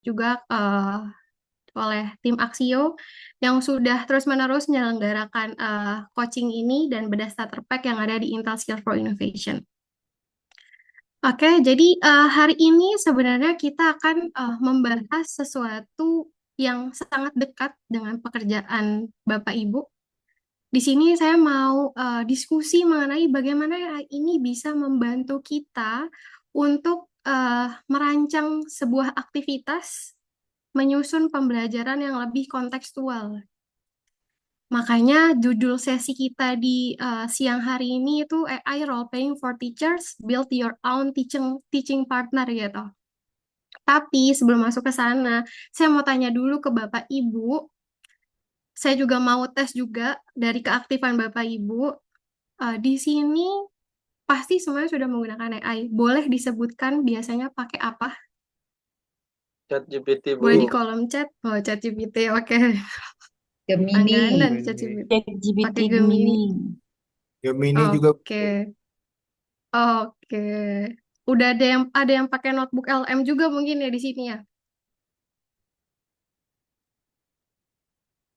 juga oleh tim Axio yang sudah terus-menerus menyelenggarakan coaching ini dan bedah starter pack yang ada di Intel Skills for Innovation. Oke, jadi hari ini sebenarnya kita akan membahas sesuatu yang sangat dekat dengan pekerjaan Bapak Ibu. Di sini saya mau diskusi mengenai bagaimana AI ini bisa membantu kita untuk merancang sebuah aktivitas, menyusun pembelajaran yang lebih kontekstual. Makanya judul sesi kita di siang hari ini itu AI Role Playing for Teachers, Build Your Own Teaching Partner gitu. Tapi sebelum masuk ke sana, saya mau tanya dulu ke Bapak Ibu. Saya juga mau tes juga dari keaktifan Bapak Ibu. Di sini pasti semuanya sudah menggunakan AI. Boleh disebutkan biasanya pakai apa? Chat GPT, Boleh di Bu. kolom chat. Oh, ChatGPT. Oke. Gemini, Langganan Gemini. ChatGPT. ChatGPT Pakai Gemini. Gemini. Gemini juga Oke. Oke. Udah ada yang pakai notebook LM juga mungkin ya di sini ya.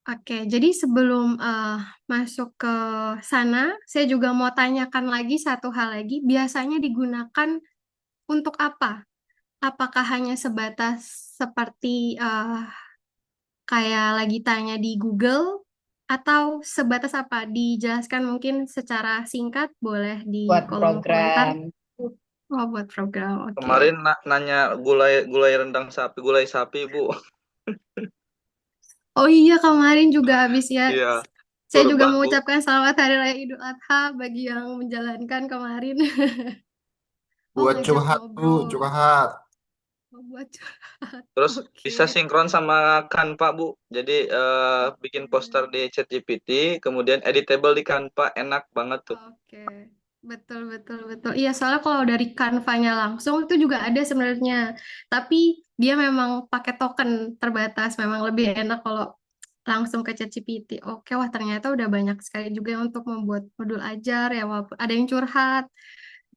Oke, jadi sebelum masuk ke sana, saya juga mau tanyakan lagi satu hal lagi. Biasanya digunakan untuk apa? Apakah hanya sebatas seperti kayak lagi tanya di Google, atau sebatas apa? Dijelaskan mungkin secara singkat, boleh di Buat kolom komentar. program. Oh, buat program, oke. Kemarin nanya gulai rendang sapi, gulai sapi, Bu. Oh iya, kemarin juga habis ya. Iya, Saya juga kurban, Bu. mengucapkan selamat Hari Raya Idul Adha bagi yang menjalankan kemarin. Oh, buat ngajak curhat tuh, ngobrol. curhat. Oh, buat curhat. Terus Oke. bisa sinkron sama Canva, Bu. Jadi bikin poster Oke. di ChatGPT, kemudian editable di Canva, enak banget tuh. Oke. Betul, betul, betul. Iya, soalnya kalau dari Canva-nya langsung itu juga ada sebenarnya. Tapi dia memang pakai token terbatas. Memang lebih enak kalau langsung ke ChatGPT. Oke, wah ternyata udah banyak sekali juga yang untuk membuat modul ajar ya, walaupun ada yang curhat,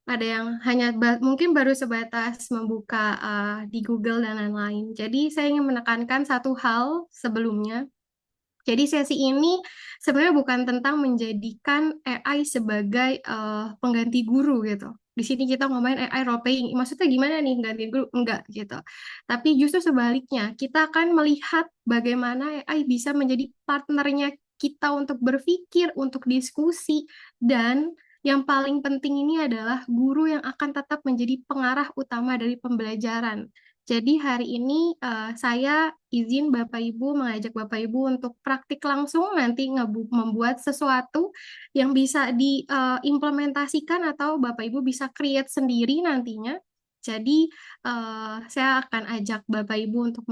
ada yang hanya mungkin baru sebatas membuka di Google dan lain-lain. Jadi saya ingin menekankan satu hal sebelumnya. Jadi sesi ini sebenarnya bukan tentang menjadikan AI sebagai pengganti guru gitu. Di sini kita ngomongin AI role playing. Maksudnya gimana nih ganti guru? Enggak gitu. Tapi justru sebaliknya, kita akan melihat bagaimana AI bisa menjadi partnernya kita untuk berpikir, untuk diskusi, dan yang paling penting ini adalah guru yang akan tetap menjadi pengarah utama dari pembelajaran. Jadi hari ini saya izin Bapak Ibu mengajak Bapak Ibu untuk praktik langsung nanti membuat sesuatu yang bisa diimplementasikan atau Bapak Ibu bisa create sendiri nantinya. Jadi saya akan ajak Bapak Ibu untuk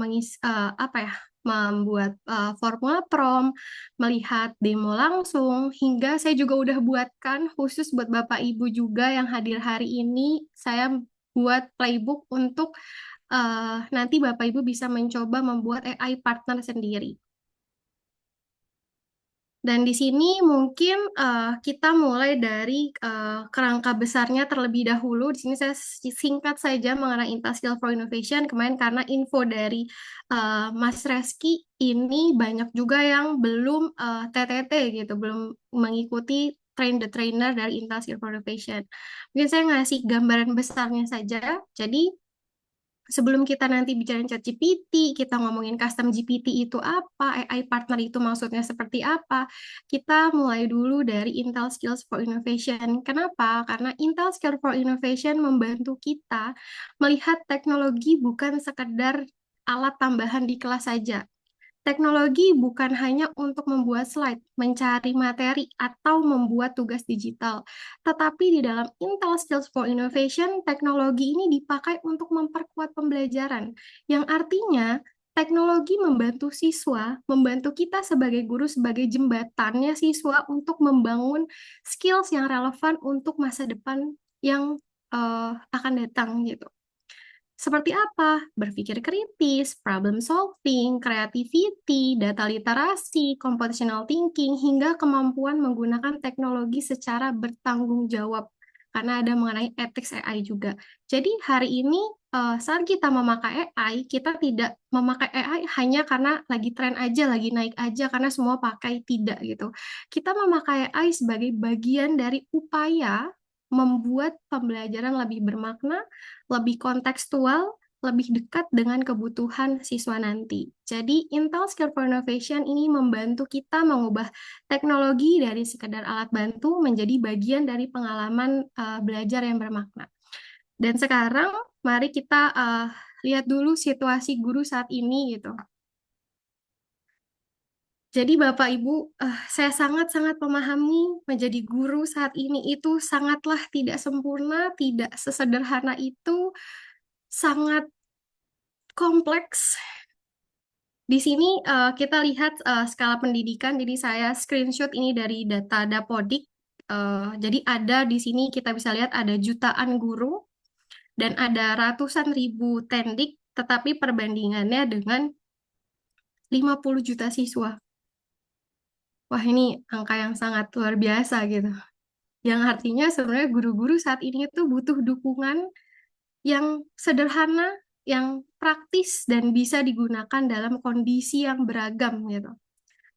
apa ya, membuat formula prompt, melihat demo langsung, hingga saya juga udah buatkan khusus buat Bapak Ibu juga yang hadir hari ini. Saya buat playbook untuk nanti Bapak Ibu bisa mencoba membuat AI partner sendiri. Dan di sini mungkin kita mulai dari kerangka besarnya terlebih dahulu. Di sini saya singkat saja mengenai Intel Skill for Innovation. Kemarin karena info dari Mas Reski ini banyak juga yang belum TTT gitu, belum mengikuti train the trainer dari Intel Skill for Innovation. Mungkin saya ngasih gambaran besarnya saja. Jadi sebelum kita nanti bicara ChatGPT, kita ngomongin custom GPT itu apa, AI partner itu maksudnya seperti apa, kita mulai dulu dari Intel Skills for Innovation. Kenapa? Karena Intel Skills for Innovation membantu kita melihat teknologi bukan sekedar alat tambahan di kelas saja. Teknologi bukan hanya untuk membuat slide, mencari materi, atau membuat tugas digital, tetapi di dalam Intel Skills for Innovation, teknologi ini dipakai untuk memperkuat pembelajaran, yang artinya teknologi membantu siswa, membantu kita sebagai guru, sebagai jembatannya siswa untuk membangun skills yang relevan untuk masa depan yang akan datang gitu. Seperti apa? Berpikir kritis, problem solving, creativity, data literasi, computational thinking, hingga kemampuan menggunakan teknologi secara bertanggung jawab. Karena ada mengenai ethics AI juga. Jadi hari ini saat kita memakai AI, kita tidak memakai AI hanya karena lagi tren aja, lagi naik aja, karena semua pakai, tidak gitu. Kita memakai AI sebagai bagian dari upaya membuat pembelajaran lebih bermakna, lebih kontekstual, lebih dekat dengan kebutuhan siswa nanti. Jadi, Intel Skill for Innovation ini membantu kita mengubah teknologi dari sekedar alat bantu menjadi bagian dari pengalaman belajar yang bermakna. Dan sekarang mari kita lihat dulu situasi guru saat ini gitu. Jadi Bapak Ibu, saya sangat-sangat memahami menjadi guru saat ini itu sangatlah tidak sempurna, tidak sesederhana itu, sangat kompleks. Di sini kita lihat skala pendidikan, jadi saya screenshot ini dari data Dapodik. Jadi ada di sini kita bisa lihat ada jutaan guru, dan ada ratusan ribu tendik, tetapi perbandingannya dengan 50 juta siswa. Wah, ini angka yang sangat luar biasa gitu. Yang artinya sebenarnya guru-guru saat ini itu butuh dukungan yang sederhana, yang praktis, dan bisa digunakan dalam kondisi yang beragam gitu.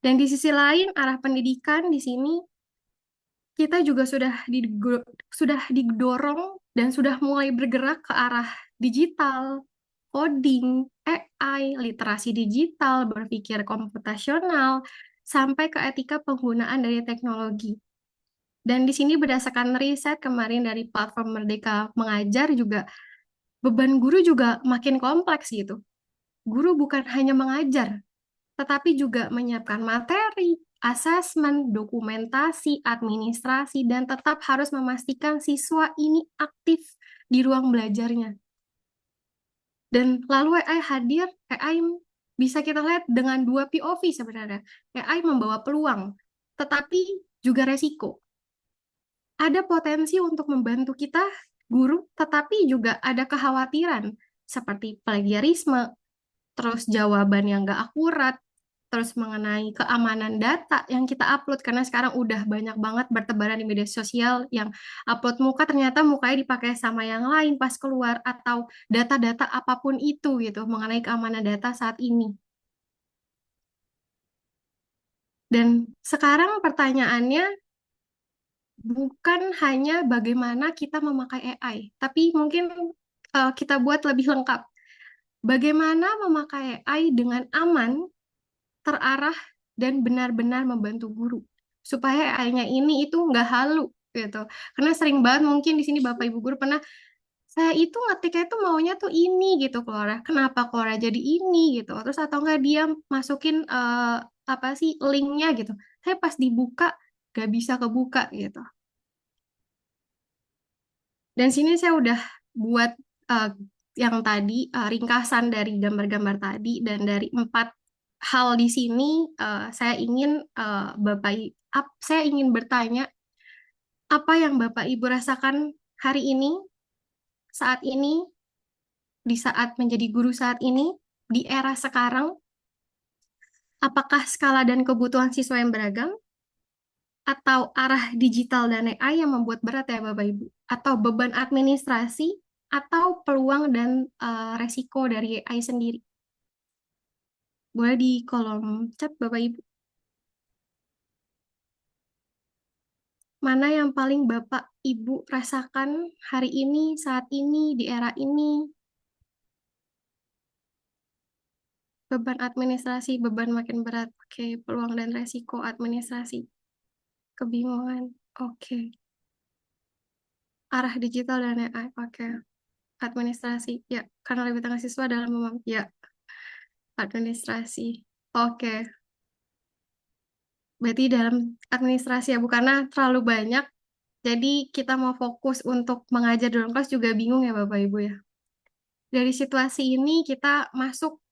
Dan di sisi lain, arah pendidikan di sini kita juga sudah didorong dan sudah mulai bergerak ke arah digital, coding, AI, literasi digital, berpikir komputasional, sampai ke etika penggunaan dari teknologi. Dan di sini berdasarkan riset kemarin dari platform Merdeka Mengajar juga, beban guru juga makin kompleks gitu. Guru bukan hanya mengajar, tetapi juga menyiapkan materi, asesmen, dokumentasi, administrasi, dan tetap harus memastikan siswa ini aktif di ruang belajarnya. Dan lalu AI hadir, AI bisa kita lihat dengan dua POV sebenarnya. AI membawa peluang, tetapi juga resiko. Ada potensi untuk membantu kita, guru, tetapi juga ada kekhawatiran, seperti plagiarisme, terus jawaban yang nggak akurat, terus mengenai keamanan data yang kita upload, karena sekarang udah banyak banget bertebaran di media sosial yang upload muka ternyata mukanya dipakai sama yang lain pas keluar, atau data-data apapun itu gitu mengenai keamanan data saat ini. Dan sekarang pertanyaannya bukan hanya bagaimana kita memakai AI, tapi mungkin kita buat lebih lengkap. Bagaimana memakai AI dengan aman, terarah, dan benar-benar membantu guru supaya AI-nya ini itu nggak halu gitu. Karena sering banget mungkin di sini Bapak Ibu guru pernah, saya itu ngetiknya itu maunya tuh ini gitu Clara, kenapa Clara jadi ini gitu. Terus atau enggak dia masukin apa sih linknya gitu. Saya pas dibuka nggak bisa kebuka gitu. Dan sini saya udah buat yang tadi ringkasan dari gambar-gambar tadi, dan dari 4 hal di sini saya ingin saya ingin bertanya, apa yang Bapak Ibu rasakan hari ini, saat ini, di saat menjadi guru saat ini, di era sekarang, apakah skala dan kebutuhan siswa yang beragam, atau arah digital dan AI yang membuat berat ya Bapak Ibu, atau beban administrasi, atau peluang dan resiko dari AI sendiri? Boleh di kolom chat Bapak Ibu. Mana yang paling Bapak Ibu rasakan hari ini, saat ini, di era ini? Beban administrasi, beban makin berat. Oke, peluang dan resiko administrasi. Kebingungan. Oke. Arah digital dan AI. Oke. Administrasi. Ya, karena lebih tengah siswa dalam ya, administrasi. Oke. Berarti dalam administrasi ya, Bu, karena terlalu banyak. Jadi kita mau fokus untuk mengajar dalam kelas juga bingung ya Bapak Ibu ya. Dari situasi ini kita masuk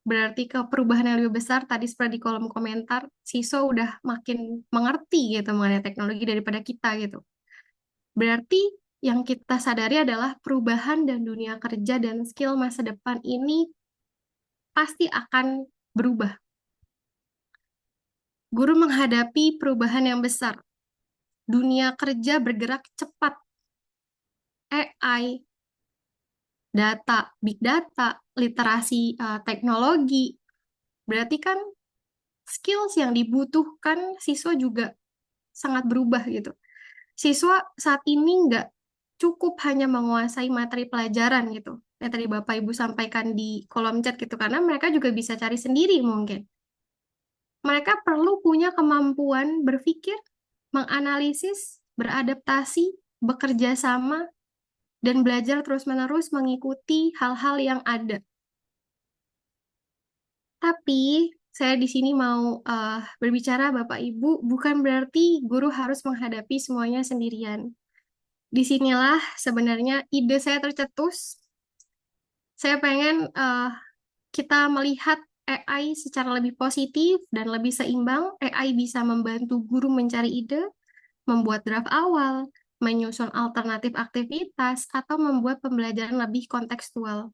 berarti ke perubahan yang lebih besar. Tadi seperti di kolom komentar, siswa udah makin mengerti gitu mengenai teknologi daripada kita gitu. Berarti yang kita sadari adalah perubahan dan dunia kerja dan skill masa depan ini pasti akan berubah. Guru menghadapi perubahan yang besar. Dunia kerja bergerak cepat. AI data, big data, literasi teknologi. Berarti kan skills yang dibutuhkan siswa juga sangat berubah gitu. Siswa saat ini nggak cukup hanya menguasai materi pelajaran gitu. Yang tadi Bapak Ibu sampaikan di kolom chat gitu, karena mereka juga bisa cari sendiri mungkin. Mereka perlu punya kemampuan berpikir, menganalisis, beradaptasi, bekerja sama, dan belajar terus-menerus mengikuti hal-hal yang ada. Tapi saya di sini mau berbicara Bapak Ibu, bukan berarti guru harus menghadapi semuanya sendirian. Disinilah sebenarnya ide saya tercetus. Saya pengen kita melihat AI secara lebih positif dan lebih seimbang. AI bisa membantu guru mencari ide, membuat draft awal, menyusun alternatif aktivitas, atau membuat pembelajaran lebih kontekstual.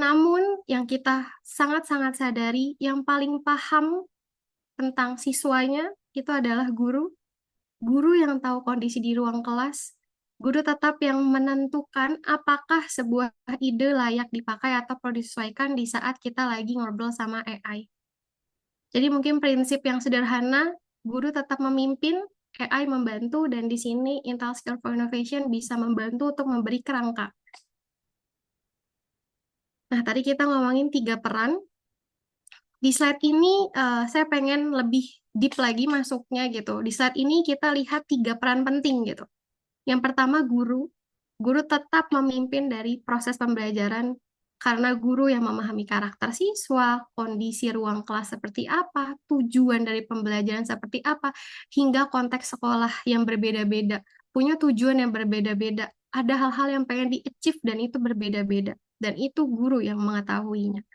Namun, yang kita sangat-sangat sadari, yang paling paham tentang siswanya itu adalah guru. Guru yang tahu kondisi di ruang kelas, guru tetap yang menentukan apakah sebuah ide layak dipakai atau perlu disesuaikan di saat kita lagi ngobrol sama AI. Jadi mungkin prinsip yang sederhana, guru tetap memimpin, AI membantu, dan di sini Intel Skill for Innovation bisa membantu untuk memberi kerangka. Nah, tadi kita ngomongin 3 peran. Di slide ini saya pengen lebih deep lagi masuknya gitu. Di slide ini kita lihat 3 peran penting gitu. Yang pertama guru. Guru tetap memimpin dari proses pembelajaran karena guru yang memahami karakter siswa, kondisi ruang kelas seperti apa, tujuan dari pembelajaran seperti apa, hingga konteks sekolah yang berbeda-beda, punya tujuan yang berbeda-beda. Ada hal-hal yang pengen di-achieve dan itu berbeda-beda. Dan itu guru yang mengetahuinya.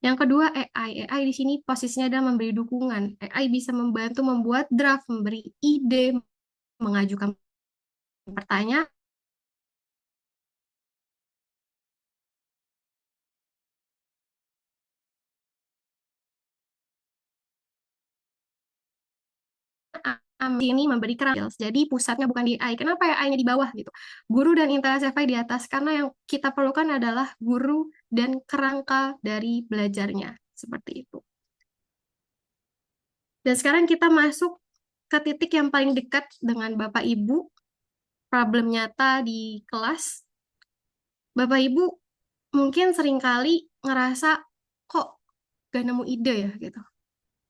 Yang kedua, AI. AI di sini posisinya adalah memberi dukungan. AI bisa membantu membuat draft, memberi ide, mengajukan pertanyaan, ini memberi kerangka. Jadi pusatnya bukan di AI. Kenapa ya AI-nya di bawah gitu? Guru dan IntelliSFI di atas karena yang kita perlukan adalah guru dan kerangka dari belajarnya. Seperti itu. Dan sekarang kita masuk ke titik yang paling dekat dengan Bapak Ibu, problem nyata di kelas. Bapak Ibu mungkin seringkali ngerasa kok gak nemu ide ya gitu.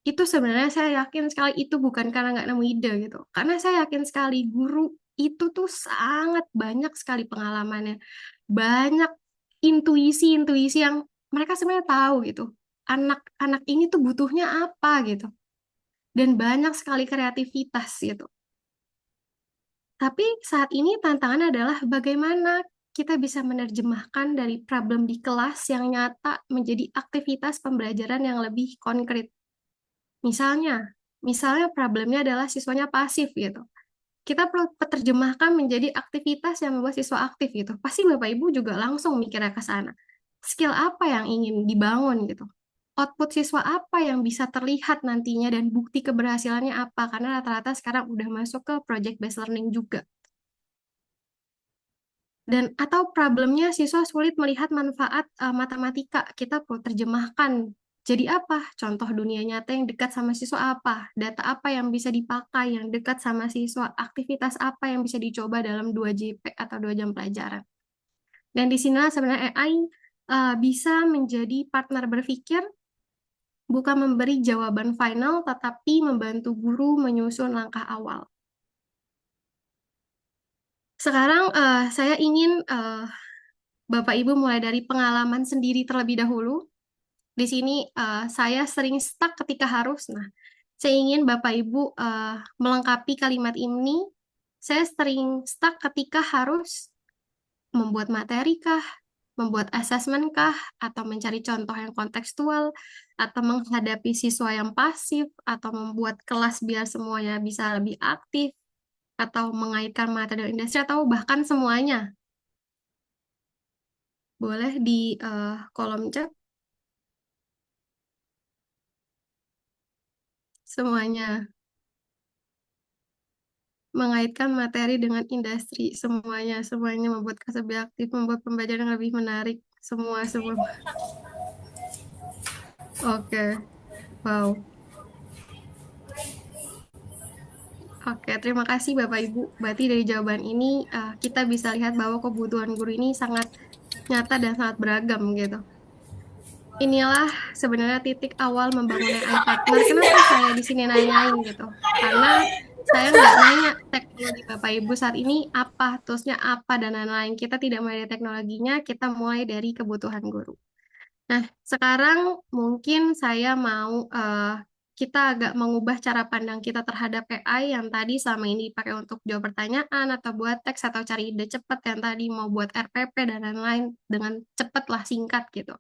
Itu sebenarnya saya yakin sekali itu bukan karena nggak nemu ide gitu. Karena saya yakin sekali guru itu tuh sangat banyak sekali pengalamannya. Banyak intuisi-intuisi yang mereka sebenarnya tahu gitu. Anak-anak ini tuh butuhnya apa gitu. Dan banyak sekali kreativitas gitu. Tapi saat ini tantangan adalah bagaimana kita bisa menerjemahkan dari problem di kelas yang nyata menjadi aktivitas pembelajaran yang lebih konkret. Misalnya problemnya adalah siswanya pasif gitu. Kita perlu terjemahkan menjadi aktivitas yang membuat siswa aktif gitu. Pasti Bapak Ibu juga langsung mikirnya ke sana. Skill apa yang ingin dibangun gitu. Output siswa apa yang bisa terlihat nantinya dan bukti keberhasilannya apa. Karena rata-rata sekarang udah masuk ke project based learning juga. Dan atau problemnya siswa sulit melihat manfaat matematika, kita perlu terjemahkan. Jadi apa? Contoh dunia nyata yang dekat sama siswa apa? Data apa yang bisa dipakai yang dekat sama siswa? Aktivitas apa yang bisa dicoba dalam 2 JP atau 2 jam pelajaran? Dan di sinilah sebenarnya AI bisa menjadi partner berpikir, bukan memberi jawaban final, tetapi membantu guru menyusun langkah awal. Sekarang saya ingin Bapak Ibu mulai dari pengalaman sendiri terlebih dahulu. Di sini saya sering stuck ketika harus. Nah, saya ingin Bapak Ibu melengkapi kalimat ini. Saya sering stuck ketika harus membuat materi kah, membuat asesmen kah, atau mencari contoh yang kontekstual, atau menghadapi siswa yang pasif, atau membuat kelas biar semuanya bisa lebih aktif, atau mengaitkan materi industri, atau bahkan semuanya. Boleh di kolom chat semuanya. mengaitkan materi dengan industri, semuanya membuat kelas lebih aktif, membuat pembelajaran yang lebih menarik, semua. Oke, wow. Oke, terima kasih Bapak Ibu. Berarti dari jawaban ini kita bisa lihat bahwa kebutuhan guru ini sangat nyata dan sangat beragam gitu. Inilah sebenarnya titik awal membangun AI partner. Kenapa saya di sini nanyain gitu? Karena saya nggak nanya teknologi Bapak Ibu saat ini apa, toolsnya apa, dan lain-lain. Kita tidak mulai dari teknologinya, kita mulai dari kebutuhan guru. Nah, sekarang mungkin saya mau kita agak mengubah cara pandang kita terhadap AI yang tadi selama ini dipakai untuk jawab pertanyaan atau buat teks atau cari ide cepat yang tadi mau buat RPP dan lain-lain dengan cepat lah, singkat gitu.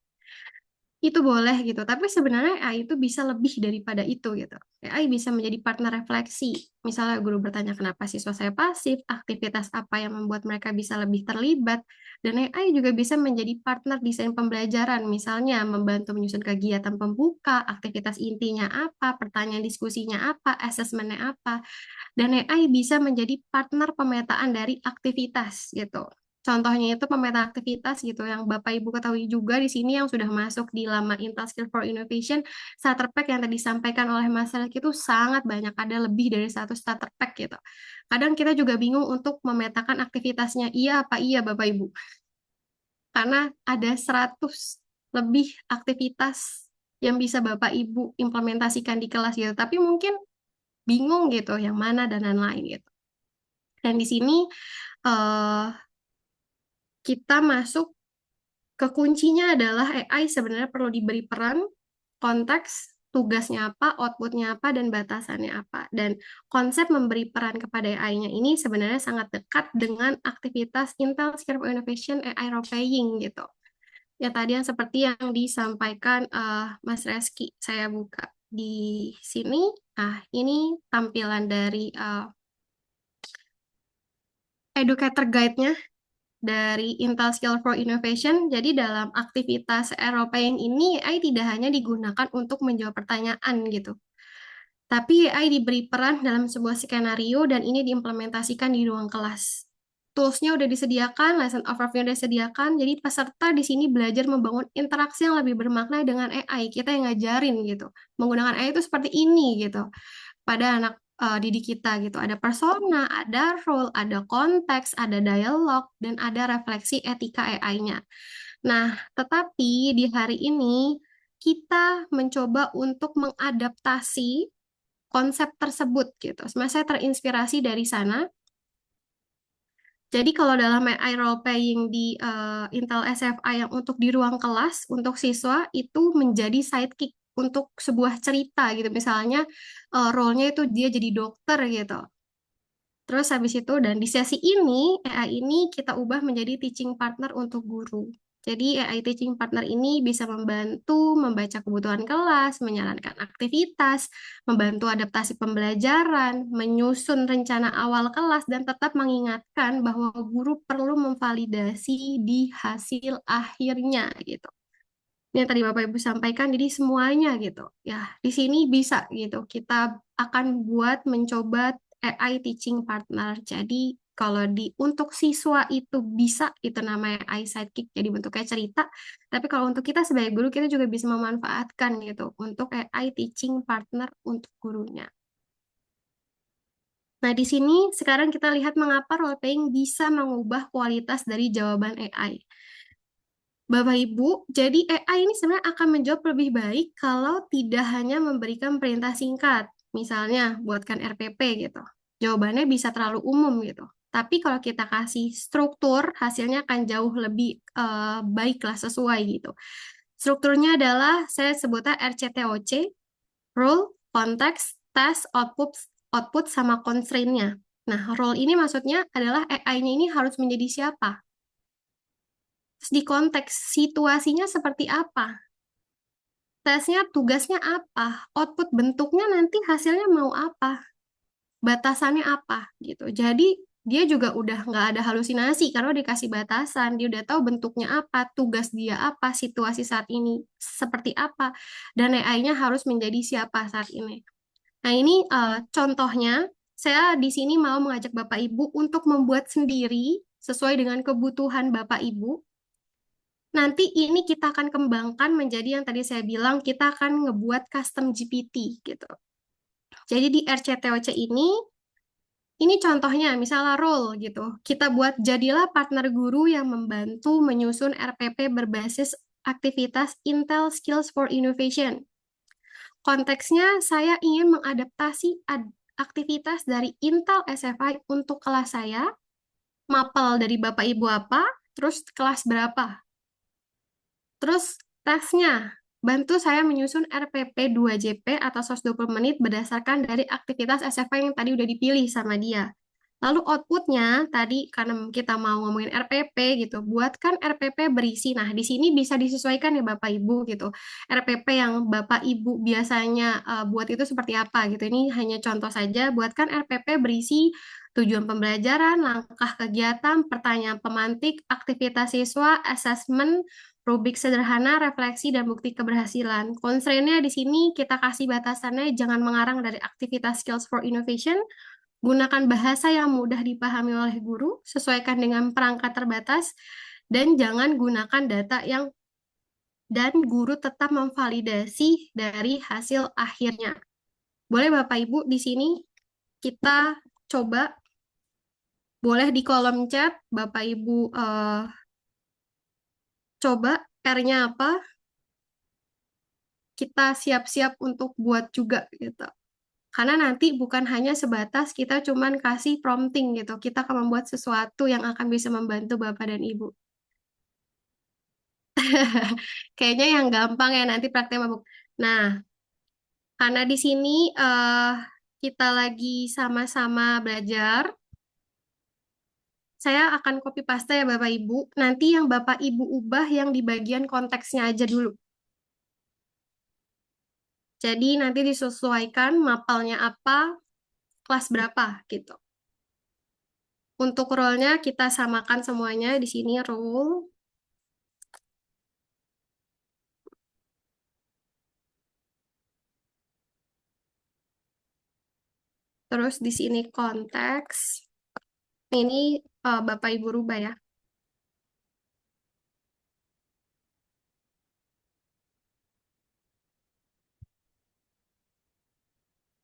Itu boleh gitu, tapi sebenarnya AI itu bisa lebih daripada itu gitu. AI bisa menjadi partner refleksi. Misalnya guru bertanya kenapa siswa saya pasif, aktivitas apa yang membuat mereka bisa lebih terlibat, dan AI juga bisa menjadi partner desain pembelajaran, misalnya membantu menyusun kegiatan pembuka, aktivitas intinya apa, pertanyaan diskusinya apa, asesmennya apa, dan AI bisa menjadi partner pemetaan dari aktivitas gitu. Contohnya itu pemetaan aktivitas gitu yang Bapak Ibu ketahui juga di sini yang sudah masuk di laman Intel Skill for Innovation. Starter pack yang tadi disampaikan oleh Mas Rek itu sangat banyak, ada lebih dari satu starter pack gitu. Kadang kita juga bingung untuk memetakan aktivitasnya, iya apa iya Bapak Ibu. Karena ada 100 lebih aktivitas yang bisa Bapak Ibu implementasikan di kelas gitu. Tapi mungkin bingung gitu yang mana dan lain-lain gitu. Dan di sini eh, kita masuk ke kuncinya adalah AI sebenarnya perlu diberi peran, konteks, tugasnya apa, outputnya apa, dan batasannya apa. Dan konsep memberi peran kepada AI-nya ini sebenarnya sangat dekat dengan aktivitas Intel Skill for Innovation AI Role Playing gitu. Ya tadi yang seperti yang disampaikan Mas Reski, saya buka di sini. Nah, ini tampilan dari educator guide-nya dari Intel Skill for Innovation. Jadi dalam aktivitas Eropaying ini AI tidak hanya digunakan untuk menjawab pertanyaan gitu. Tapi AI diberi peran dalam sebuah skenario dan ini diimplementasikan di ruang kelas. Tools-nya udah disediakan, lesson overview udah disediakan, jadi peserta di sini belajar membangun interaksi yang lebih bermakna dengan AI. Kita yang ngajarin gitu. Menggunakan AI itu seperti ini gitu pada anak didik kita gitu. Ada persona, ada role, ada konteks, ada dialog, dan ada refleksi etika AI-nya. Nah, tetapi di hari ini kita mencoba untuk mengadaptasi konsep tersebut gitu. Sebenarnya saya terinspirasi dari sana. Jadi kalau dalam AI role playing di Intel SFA yang untuk di ruang kelas untuk siswa itu menjadi sidekick untuk sebuah cerita gitu. Misalnya role-nya itu dia jadi dokter gitu. Terus habis itu dan di sesi ini AI ini kita ubah menjadi teaching partner untuk guru. Jadi AI teaching partner ini bisa membantu membaca kebutuhan kelas, menyarankan aktivitas, membantu adaptasi pembelajaran, menyusun rencana awal kelas, dan tetap mengingatkan bahwa guru perlu memvalidasi di hasil akhirnya gitu. Ini yang tadi Bapak Ibu sampaikan, jadi semuanya gitu. Ya, di sini bisa gitu. Kita akan buat mencoba AI teaching partner. Jadi kalau untuk siswa itu bisa itu namanya AI sidekick jadi bentuknya cerita. Tapi kalau untuk kita sebagai guru kita juga bisa memanfaatkan gitu untuk AI teaching partner untuk gurunya. Nah, di sini sekarang kita lihat mengapa role playing bisa mengubah kualitas dari jawaban AI. Bapak Ibu, jadi AI ini sebenarnya akan menjawab lebih baik kalau tidak hanya memberikan perintah singkat, misalnya buatkan RPP gitu. Jawabannya bisa terlalu umum gitu. Tapi kalau kita kasih struktur, hasilnya akan jauh lebih baik lah, sesuai gitu. Strukturnya adalah saya sebutnya RCTOC, role, konteks, task, output sama constraint-nya. Nah, role ini maksudnya adalah AI-nya ini harus menjadi siapa? Terus di konteks situasinya seperti apa? Tesnya tugasnya apa? Output bentuknya nanti hasilnya mau apa? Batasannya apa? Gitu. Jadi dia juga udah nggak ada halusinasi karena udah dikasih batasan, dia udah tahu bentuknya apa, tugas dia apa, situasi saat ini seperti apa, dan AI-nya harus menjadi siapa saat ini. Nah ini contohnya saya di sini mau mengajak Bapak Ibu untuk membuat sendiri sesuai dengan kebutuhan Bapak Ibu. Nanti ini kita akan kembangkan menjadi yang tadi saya bilang, kita akan ngebuat custom GPT gitu. Jadi di RCTOC ini contohnya misalnya role gitu. Kita buat jadilah partner guru yang membantu menyusun RPP berbasis aktivitas Intel Skills for Innovation. Konteksnya saya ingin mengadaptasi aktivitas dari Intel SFI untuk kelas saya, mapel dari Bapak Ibu apa, terus kelas berapa. Terus tesnya, bantu saya menyusun RPP 2JP atau 120 menit berdasarkan dari aktivitas SFI yang tadi udah dipilih sama dia. Lalu outputnya, tadi karena kita mau ngomongin RPP gitu, buatkan RPP berisi. Nah, di sini bisa disesuaikan ya Bapak Ibu gitu. RPP yang Bapak Ibu biasanya buat itu seperti apa gitu. Ini hanya contoh saja, buatkan RPP berisi tujuan pembelajaran, langkah kegiatan, pertanyaan pemantik, aktivitas siswa, asesmen, rubrik sederhana, refleksi, dan bukti keberhasilan. Constraint-nya di sini kita kasih batasannya jangan mengarang dari aktivitas Skills for Innovation, gunakan bahasa yang mudah dipahami oleh guru, sesuaikan dengan perangkat terbatas, dan jangan gunakan data yang dan guru tetap memvalidasi dari hasil akhirnya. Boleh Bapak Ibu di sini kita coba, boleh di kolom chat Bapak Ibu coba R-nya apa, kita siap-siap untuk buat juga gitu. Karena nanti bukan hanya sebatas kita cuman kasih prompting gitu, kita akan membuat sesuatu yang akan bisa membantu Bapak dan Ibu. Kayaknya yang gampang ya nanti praktek mabuk. Nah, karena di sini kita lagi sama-sama belajar, saya akan copy paste ya Bapak Ibu. Nanti yang Bapak Ibu ubah yang di bagian konteksnya aja dulu. Jadi nanti disesuaikan mapelnya apa, kelas berapa gitu. Untuk role-nya kita samakan semuanya di sini role. Terus di sini konteks. Ini Bapak Ibu rubah ya.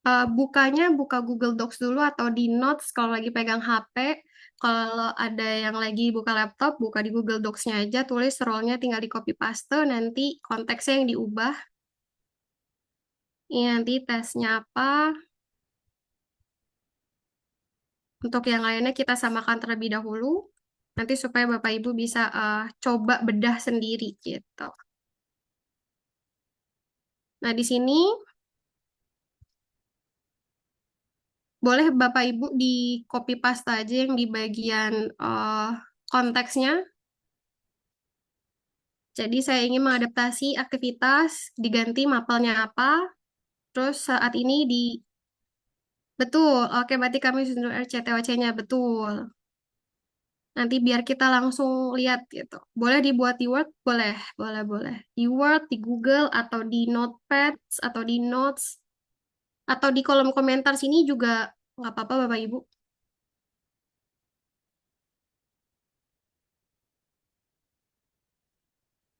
Bukanya buka Google Docs dulu atau di Notes kalau lagi pegang HP. Kalau ada yang lagi buka laptop, buka di Google Docs-nya aja, tulis role-nya tinggal di copy paste, nanti konteksnya yang diubah. Ini nanti tesnya apa. Untuk yang lainnya kita samakan terlebih dahulu. Nanti supaya Bapak Ibu bisa coba bedah sendiri gitu. Nah, di sini boleh Bapak Ibu di copy paste aja yang di bagian konteksnya. Jadi saya ingin mengadaptasi aktivitas, diganti mapelnya apa, terus saat ini di... Betul, oke berarti kami susun RCTOC-nya, betul. Nanti biar kita langsung lihat gitu. Boleh dibuat di Word? Boleh, boleh, boleh. Di Word, di Google, atau di Notepad, atau di Notes, atau di kolom komentar sini juga nggak apa-apa Bapak Ibu.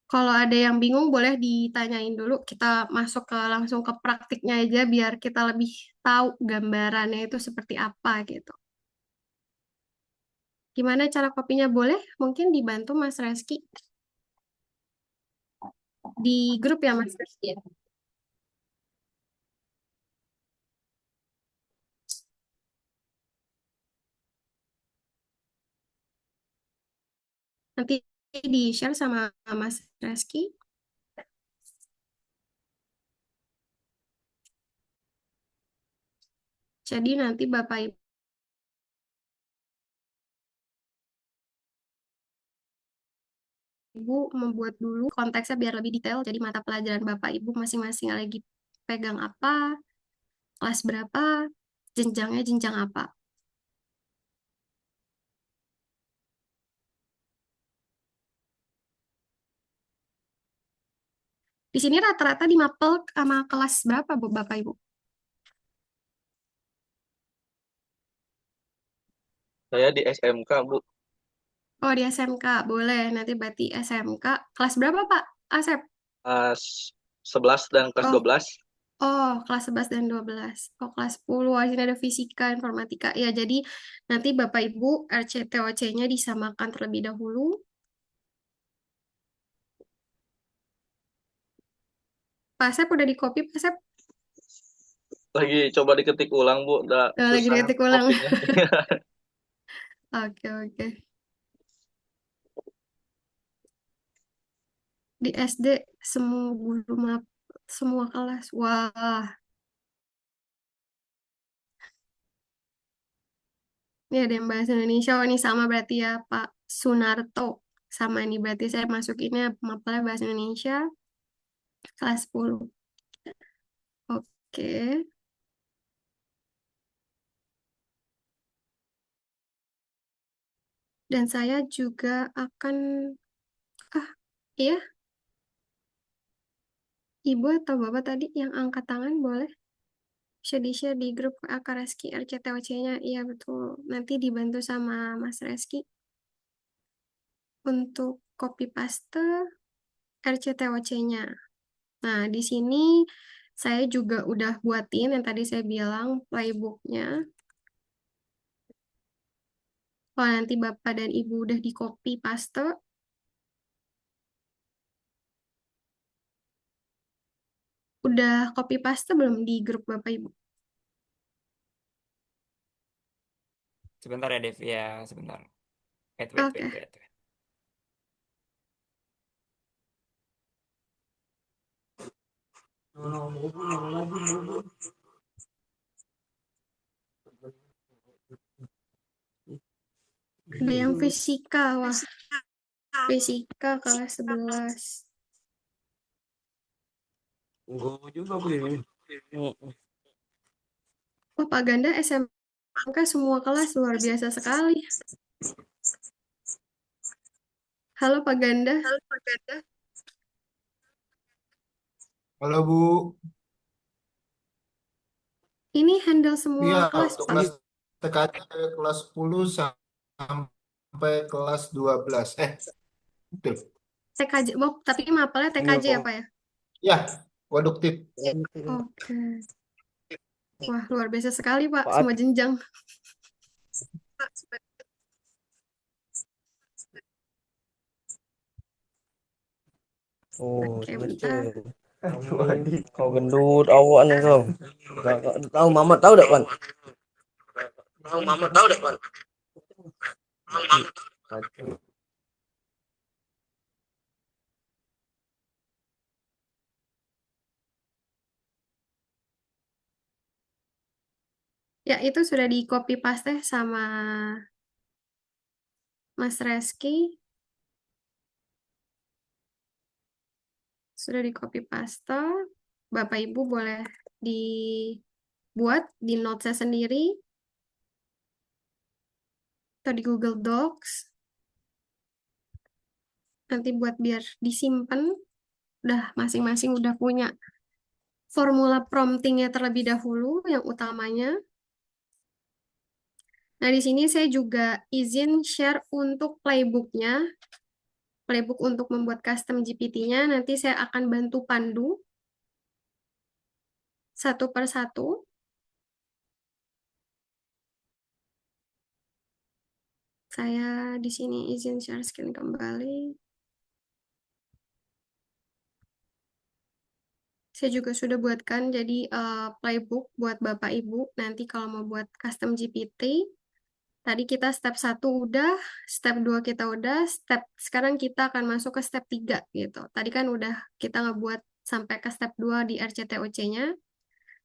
Kalau ada yang bingung boleh ditanyain dulu. Kita masuk ke langsung ke praktiknya aja biar kita lebih tahu gambarannya itu seperti apa gitu. Gimana cara kopinya? Boleh? Mungkin dibantu Mas Reski di grup ya Mas Reski. Nanti di-share sama Mas Reski. Jadi nanti Bapak Ibu membuat dulu konteksnya biar lebih detail. Jadi mata pelajaran Bapak Ibu masing-masing lagi pegang apa, kelas berapa, jenjangnya jenjang apa. Di sini rata-rata di mapel sama kelas berapa Bu, Bapak Ibu? Saya di SMK, Bu. Oh, di SMK. Boleh. Nanti berarti SMK. Kelas berapa, Pak Asep? Kelas 11 dan kelas Oh, 12. oh, kelas 11 dan 12. Oh, kelas 10. Wah, sini ada fisika, informatika. Ya, jadi nanti Bapak Ibu RCTOC-nya disamakan terlebih dahulu. Pak Asep udah di copy, Pak Asep? Lagi coba diketik ulang, Bu. Udah Lagi susah diketik ulang. kopinya. Oke, oke. Di SD semua guru map, semua kelas. Wah, ini ada yang bahasa Indonesia. Oh, ini sama berarti ya, Pak Sunarto. Sama ini berarti saya masukinnya mapelnya bahasa Indonesia kelas 10. Oke. Dan saya juga akan, ah, iya, Ibu atau Bapak tadi yang angkat tangan boleh? Bisa di-share di grup WA Reski RCTOC-nya. Iya, betul. Nanti dibantu sama Mas Reski untuk copy paste RCTOC-nya. Nah, di sini saya juga udah buatin yang tadi saya bilang playbook-nya. Kalau nanti Bapak dan Ibu udah di copy paste, udah copy paste belum di grup Bapak Ibu? Sebentar ya, Dev. Ya, sebentar. Wait, wait, Oke. wait, wait, wait. Ada yang fisika, wah. Fisika kelas 11. Gue juga begini. Wah, Pak Ganda SMK semua kelas luar biasa sekali. Halo Pak Ganda. Halo Bu. Ini handle semua Iya, kelas, untuk Pak. kelas TKJ dari kelas 10 sampai kelas 12. Betul. TKJ, tapi mapelnya TKJ ya, Pak ya? Ya, waduk tip. Oke. Wah, luar biasa sekali, Pak. Pak. Semua jenjang. Oh, Oke, bentar. kau gendut awan kau. Tahu Mama tahu tak kan? Tahu Mama tahu tak kan? Ya, itu sudah di copy paste sama Mas Reski. Sudah di copy paste. Bapak Ibu boleh dibuat di notes sendiri atau di Google Docs. Nanti buat biar disimpan. Udah masing-masing udah punya formula promptingnya terlebih dahulu yang utamanya. Nah, di sini saya juga izin share untuk playbooknya. Playbook untuk membuat custom GPT-nya. Nanti saya akan bantu pandu satu per satu. Saya di sini izin share screen kembali. Saya juga sudah buatkan jadi playbook buat Bapak Ibu. Nanti kalau mau buat custom GPT, tadi kita step 1 udah, step 2 kita udah, sekarang kita akan masuk ke step 3 gitu. Tadi kan udah kita ngebuat sampai ke step 2 di RCTOC-nya.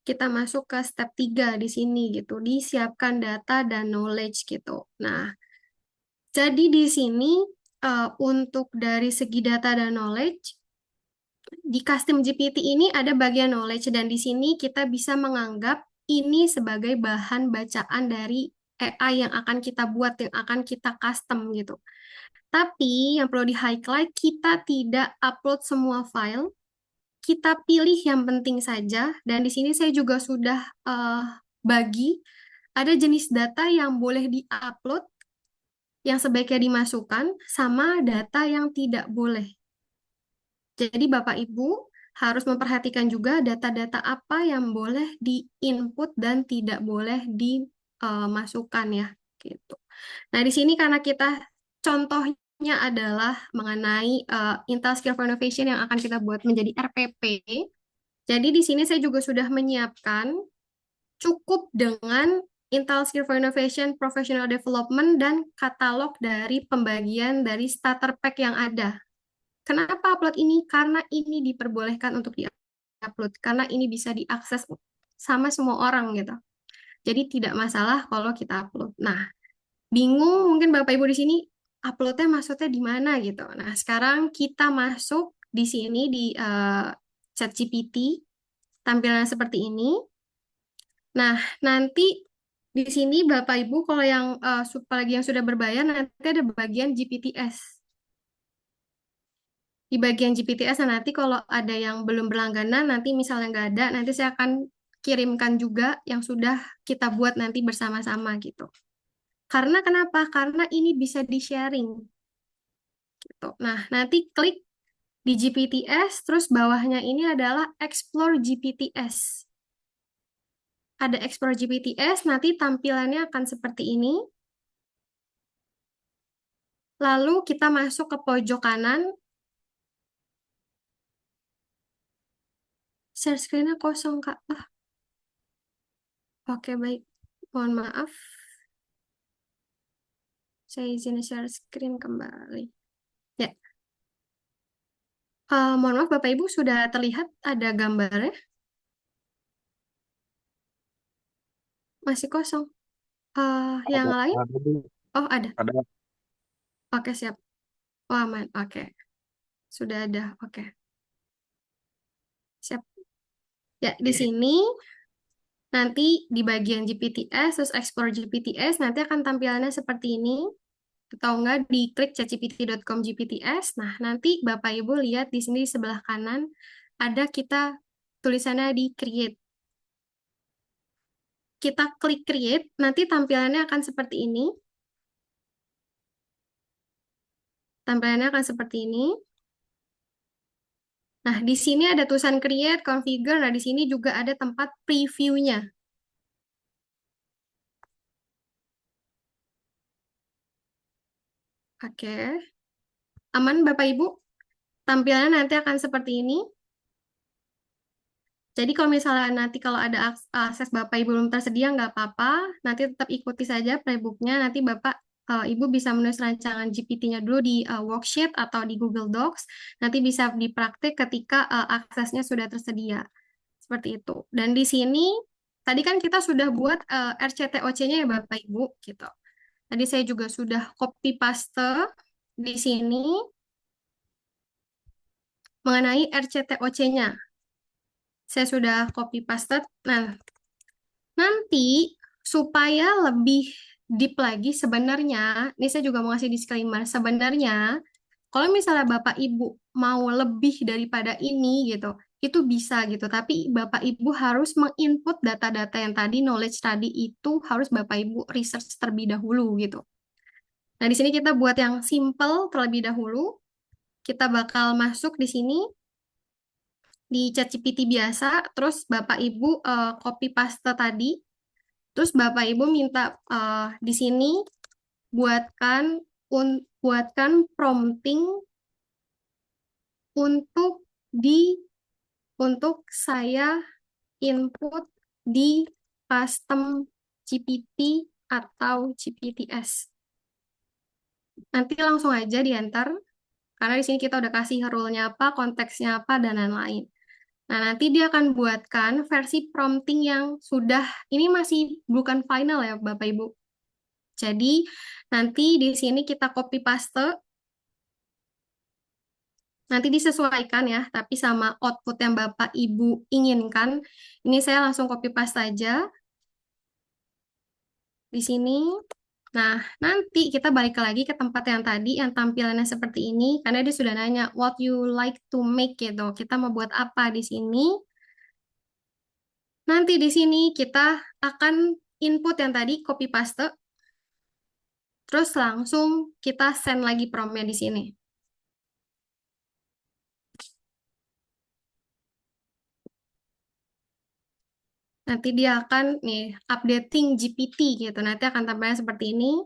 Kita masuk ke step 3 di sini gitu, disiapkan data dan knowledge gitu. Nah, jadi di sini untuk dari segi data dan knowledge, di custom GPT ini ada bagian knowledge dan di sini kita bisa menganggap ini sebagai bahan bacaan dari AI yang akan kita buat, yang akan kita custom gitu. Tapi yang perlu di-highlight, kita tidak upload semua file, kita pilih yang penting saja. Dan di sini saya juga sudah bagi, ada jenis data yang boleh di-upload, yang sebaiknya dimasukkan sama data yang tidak boleh. Jadi Bapak Ibu harus memperhatikan juga data-data apa yang boleh di-input dan tidak boleh dimasukkan ya, gitu. Nah, di sini karena kita contohnya adalah mengenai Intel Skill for Innovation yang akan kita buat menjadi RPP. Jadi di sini saya juga sudah menyiapkan cukup dengan Intel Skill for Innovation Professional Development dan katalog dari pembagian dari starter pack yang ada. Kenapa upload ini? Karena ini diperbolehkan untuk di-upload, karena ini bisa diakses sama semua orang gitu. Jadi tidak masalah kalau kita upload. Nah, bingung mungkin Bapak Ibu di sini uploadnya maksudnya di mana gitu. Nah, sekarang kita masuk di sini di ChatGPT, tampilan seperti ini. Nah, nanti di sini Bapak Ibu kalau yang apalagi yang sudah berbayar nanti ada bagian GPTS. Di bagian GPTS nanti kalau ada yang belum berlangganan nanti misalnya nggak ada, nanti saya akan kirimkan juga yang sudah kita buat nanti bersama-sama gitu. Karena kenapa? Karena ini bisa di-sharing gitu. Nah, nanti klik di GPTS, terus bawahnya ini adalah Explore GPTS. Ada Explore GPTS, nanti tampilannya akan seperti ini. Lalu kita masuk ke pojok kanan. Share screen-nya kosong, Kak. Oke, baik. Mohon maaf. Saya izin share screen kembali. Ya. Mohon maaf, Bapak Ibu, sudah terlihat ada gambarnya? Masih kosong. Yang lain? Ada, Bu. Oh, ada. Ada. Oke, siap. Oh, aman. Oke. Sudah ada. Oke. Siap. Ya, di sini nanti di bagian GPTS, terus explore GPTS, nanti akan tampilannya seperti ini. Atau enggak, diklik chatgpt.com GPTS. Nah, nanti Bapak Ibu lihat di sini di sebelah kanan, ada kita tulisannya di create. Kita klik create, nanti tampilannya akan seperti ini. Tampilannya akan seperti ini. Nah, di sini ada tulisan create, configure. Nah, di sini juga ada tempat preview-nya. Oke. Aman, Bapak Ibu? Tampilannya nanti akan seperti ini. Jadi kalau misalnya nanti kalau ada akses Bapak Ibu belum tersedia, nggak apa-apa. Nanti tetap ikuti saja playbooknya. Nanti Bapak Ibu bisa menulis rancangan GPT-nya dulu di worksheet atau di Google Docs. Nanti bisa dipraktik ketika aksesnya sudah tersedia. Seperti itu. Dan di sini, tadi kan kita sudah buat RCTOC-nya ya Bapak Ibu. Gitu. Tadi saya juga sudah copy paste di sini mengenai RCTOC-nya. Saya sudah copy paste. Nah, nanti supaya lebih deep lagi sebenarnya, ini saya juga mau ngasih disclaimer, sebenarnya kalau misalnya Bapak Ibu mau lebih daripada ini gitu, itu bisa gitu. Tapi Bapak Ibu harus menginput data-data yang tadi, knowledge tadi itu harus Bapak Ibu research terlebih dahulu gitu. Nah, di sini kita buat yang simple terlebih dahulu. Kita bakal masuk di sini di ChatGPT biasa, terus Bapak Ibu copy paste tadi. Terus Bapak Ibu minta di sini buatkan prompting untuk saya input di custom GPT atau GPTS. Nanti langsung aja diantar karena di sini kita udah kasih rule-nya apa, konteksnya apa, dan lain-lain. Nah, nanti dia akan buatkan versi prompting yang sudah, ini masih bukan final ya Bapak Ibu. Jadi, nanti di sini kita copy paste, nanti disesuaikan ya, tapi sama output yang Bapak Ibu inginkan. Ini saya langsung copy paste aja di sini. Nah, nanti kita balik lagi ke tempat yang tadi, yang tampilannya seperti ini, karena dia sudah nanya, what you like to make gitu. Kita mau buat apa di sini. Nanti di sini kita akan input yang tadi, copy paste. Terus langsung kita send lagi promnya di sini. Nanti dia akan nih updating GPT gitu. Nanti akan tampilnya seperti ini.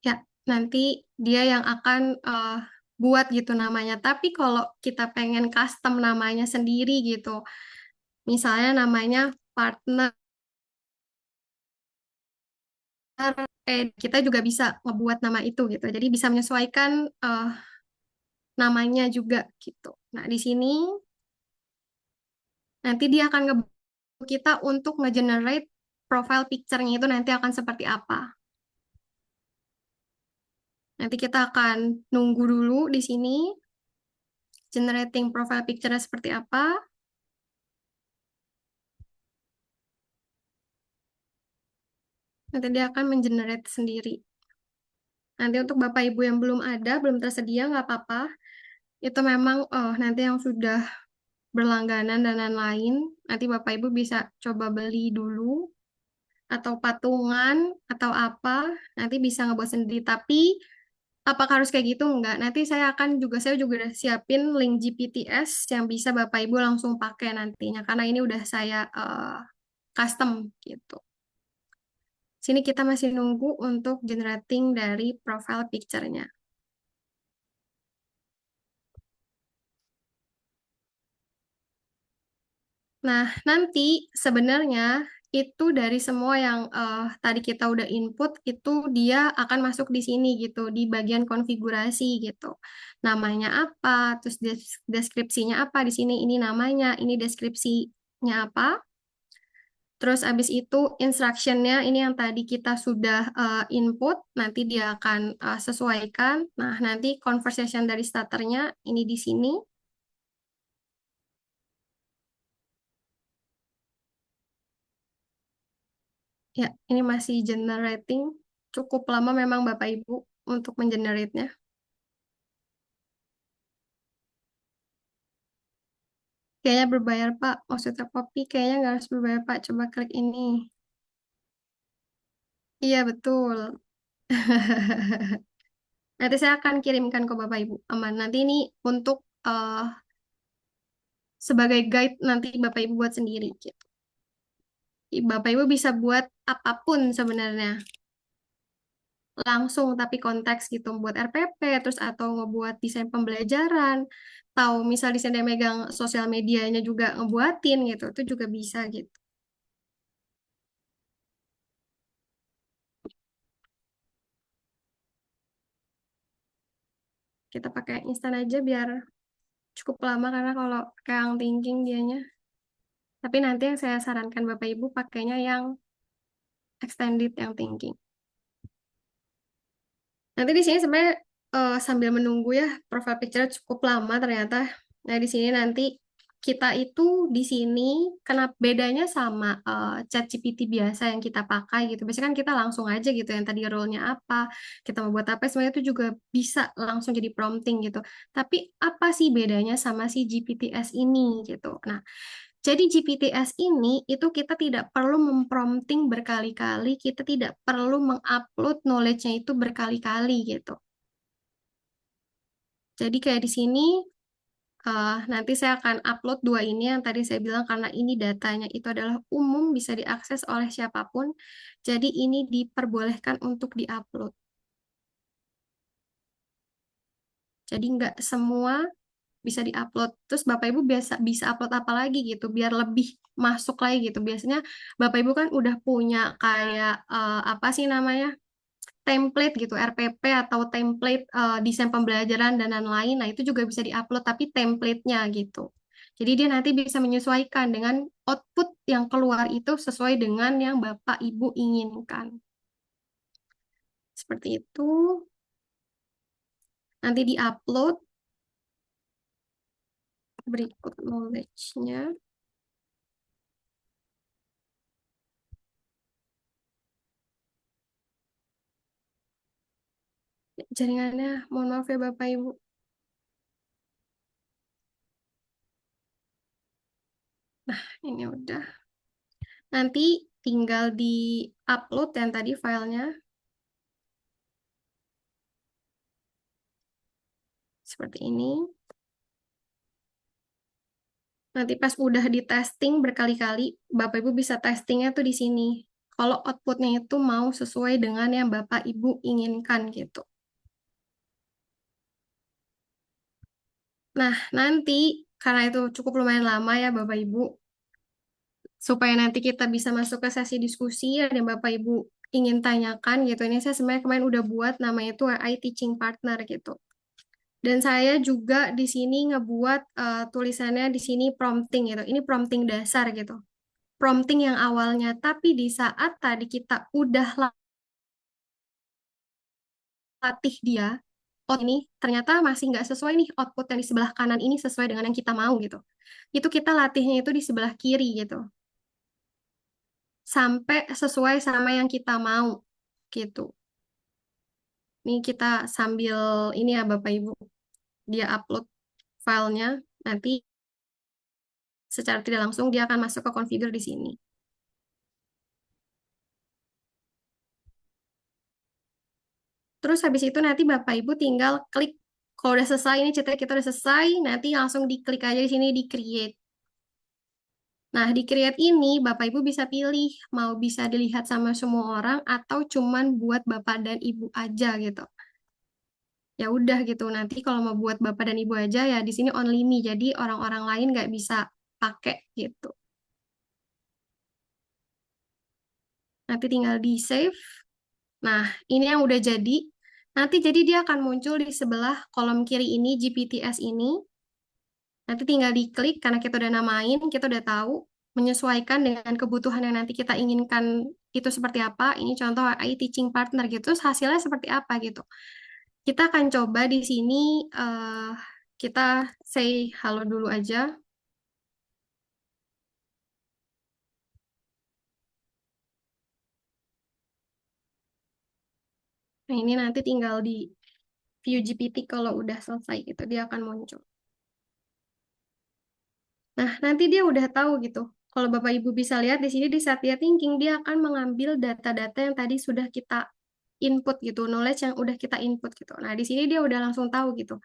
Ya, nanti dia yang akan buat gitu namanya. Tapi kalau kita pengen custom namanya sendiri gitu, misalnya namanya partner, kita juga bisa ngebuat nama itu gitu. Jadi bisa menyesuaikan namanya juga gitu. Nah, di sini nanti dia akan ngebantu kita untuk nge-generate profile picture-nya itu nanti akan seperti apa. Nanti kita akan nunggu dulu di sini generating profile picture-nya seperti apa. Nanti dia akan mengenerate sendiri. Nanti untuk Bapak Ibu yang belum ada, belum tersedia, nggak apa-apa. Itu memang nanti yang sudah berlangganan dan lain-lain. Nanti Bapak Ibu bisa coba beli dulu atau patungan atau apa. Nanti bisa ngebuat sendiri. Tapi apakah harus kayak gitu? Enggak. Nanti saya juga udah siapin link GPTS yang bisa Bapak Ibu langsung pakai nantinya. Karena ini udah saya custom gitu. Sini kita masih nunggu untuk generating dari profile picture-nya. Nah, nanti sebenarnya itu dari semua yang tadi kita udah input, itu dia akan masuk di sini gitu, di bagian konfigurasi gitu. Namanya apa, terus deskripsinya apa di sini, ini namanya, ini deskripsinya apa. Terus abis itu instruction-nya ini yang tadi kita sudah input, nanti dia akan sesuaikan. Nah, nanti conversation dari starternya ini di sini. Ya, ini masih generating. Cukup lama memang Bapak Ibu untuk mengenerate-nya. Kayaknya berbayar Pak. Maksudnya kopi kayaknya nggak harus berbayar Pak. Coba klik ini. Iya, betul. Nanti saya akan kirimkan ke Bapak Ibu. Aman. Nanti ini untuk sebagai guide nanti Bapak Ibu buat sendiri. Gitu. Bapak Ibu bisa buat apapun sebenarnya. Langsung tapi konteks gitu buat RPP terus atau ngebuat desain pembelajaran tahu misal desain yang megang sosial medianya juga ngebuatin gitu itu juga bisa gitu kita pakai instan aja biar cukup lama karena kalau pakai yang thinking dianya tapi nanti yang saya sarankan Bapak Ibu pakainya yang extended yang thinking nanti di sini sebenarnya sambil menunggu ya profile picture cukup lama ternyata. Nah di sini nanti kita itu di sini kenapa bedanya sama ChatGPT biasa yang kita pakai gitu. Biasanya kan kita langsung aja gitu yang tadi role-nya apa, kita mau buat apa sebenarnya itu juga bisa langsung jadi prompting gitu. Tapi apa sih bedanya sama si GPTs ini gitu. Nah, jadi GPTs ini itu kita tidak perlu memprompting berkali-kali, kita tidak perlu mengupload knowledge-nya itu berkali-kali gitu. Jadi kayak di sini nanti saya akan upload dua ini yang tadi saya bilang karena ini datanya itu adalah umum bisa diakses oleh siapapun. Jadi ini diperbolehkan untuk diupload. Jadi nggak semua bisa diupload. Terus Bapak Ibu biasa bisa upload apa lagi gitu biar lebih masuk lagi gitu. Biasanya Bapak Ibu kan udah punya kayak apa sih namanya? Template gitu, RPP atau template desain pembelajaran dan lain-lain. Nah, itu juga bisa diupload tapi template-nya gitu. Jadi dia nanti bisa menyesuaikan dengan output yang keluar itu sesuai dengan yang Bapak Ibu inginkan. Seperti itu. Nanti diupload berikut knowledge-nya. Jaringannya, mohon maaf ya Bapak Ibu. Ini udah. Nanti tinggal di-upload yang tadi filenya. Seperti ini. Nanti pas udah di testing berkali-kali, Bapak Ibu bisa testingnya tuh di sini. Kalau outputnya itu mau sesuai dengan yang Bapak Ibu inginkan gitu. Nah, nanti karena itu cukup lumayan lama ya Bapak Ibu, supaya nanti kita bisa masuk ke sesi diskusi ada yang Bapak Ibu ingin tanyakan gitu. Ini saya sebenarnya kemarin udah buat namanya itu AI Teaching Partner gitu. Dan saya juga di sini ngebuat tulisannya di sini prompting gitu. Ini prompting dasar gitu. Prompting yang awalnya, tapi di saat tadi kita udah latih dia, oh ini ternyata masih nggak sesuai nih output yang di sebelah kanan ini sesuai dengan yang kita mau gitu. Itu kita latihnya itu di sebelah kiri gitu. Sampai sesuai sama yang kita mau gitu. Ini kita sambil ini ya Bapak Ibu, dia upload filenya, nanti secara tidak langsung dia akan masuk ke configure di sini. Terus habis itu nanti Bapak Ibu tinggal klik, kalau udah selesai, ini ceritanya kita udah selesai, nanti langsung diklik aja di sini di create. Nah, di create ini Bapak Ibu bisa pilih mau bisa dilihat sama semua orang atau cuman buat Bapak dan Ibu aja gitu. Ya udah gitu. Nanti kalau mau buat Bapak dan Ibu aja ya di sini only me. Jadi orang-orang lain nggak bisa pakai gitu. Nanti tinggal di save. Nah, ini yang udah jadi. Nanti jadi dia akan muncul di sebelah kolom kiri ini GPTS ini. Nanti tinggal diklik karena kita udah namain, kita udah tahu menyesuaikan dengan kebutuhan yang nanti kita inginkan itu seperti apa. Ini contoh AI Teaching Partner gitu, terus hasilnya seperti apa gitu. Kita akan coba di sini kita say halo dulu aja. Nah, ini nanti tinggal di view GPT kalau udah selesai gitu, dia akan muncul. Nah, nanti dia udah tahu gitu. Kalau Bapak Ibu bisa lihat di sini di Satya Thinking, dia akan mengambil data-data yang tadi sudah kita input gitu, knowledge yang udah kita input gitu. Nah, di sini dia udah langsung tahu gitu.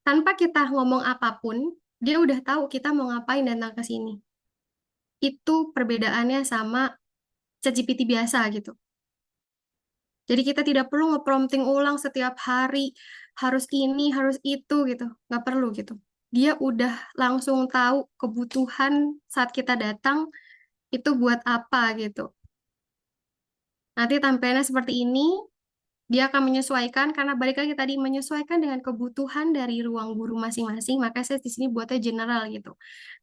Tanpa kita ngomong apapun, dia udah tahu kita mau ngapain datang ke sini. Itu perbedaannya sama ChatGPT biasa gitu. Jadi kita tidak perlu nge-prompting ulang setiap hari, harus ini, harus itu gitu. Nggak perlu gitu. Dia udah langsung tahu kebutuhan saat kita datang itu buat apa gitu. Nanti tampilannya seperti ini, dia akan menyesuaikan karena balik lagi tadi menyesuaikan dengan kebutuhan dari ruang guru masing-masing, maka saya di sini buatnya general gitu.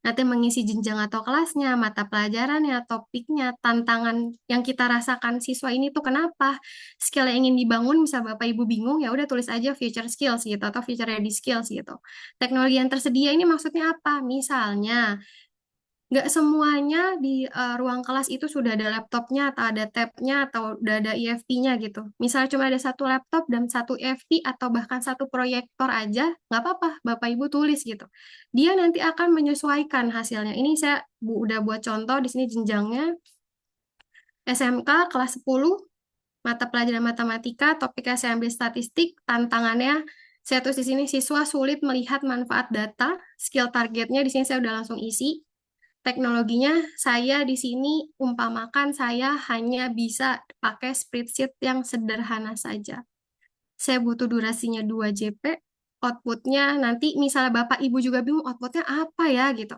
Nanti mengisi jenjang atau kelasnya, mata pelajarannya, topiknya, tantangan yang kita rasakan siswa ini tuh kenapa, skill yang ingin dibangun, bisa Bapak Ibu bingung, ya udah tulis aja future skills gitu atau future ready skills gitu. Teknologi yang tersedia ini maksudnya apa? Misalnya nggak semuanya di ruang kelas itu sudah ada laptopnya atau ada tabnya atau udah ada IFP-nya gitu. Misalnya cuma ada satu laptop dan satu IFP atau bahkan satu proyektor aja, nggak apa-apa, Bapak Ibu tulis gitu. Dia nanti akan menyesuaikan hasilnya. Ini saya udah buat contoh di sini jenjangnya SMK kelas 10, mata pelajaran matematika, topiknya saya ambil statistik, tantangannya saya tulis di sini siswa sulit melihat manfaat data, skill targetnya di sini saya udah langsung isi. Teknologinya saya di sini umpamakan saya hanya bisa pakai spreadsheet yang sederhana saja. Saya butuh durasinya 2 JP, outputnya nanti misalnya Bapak Ibu juga bingung outputnya apa ya gitu.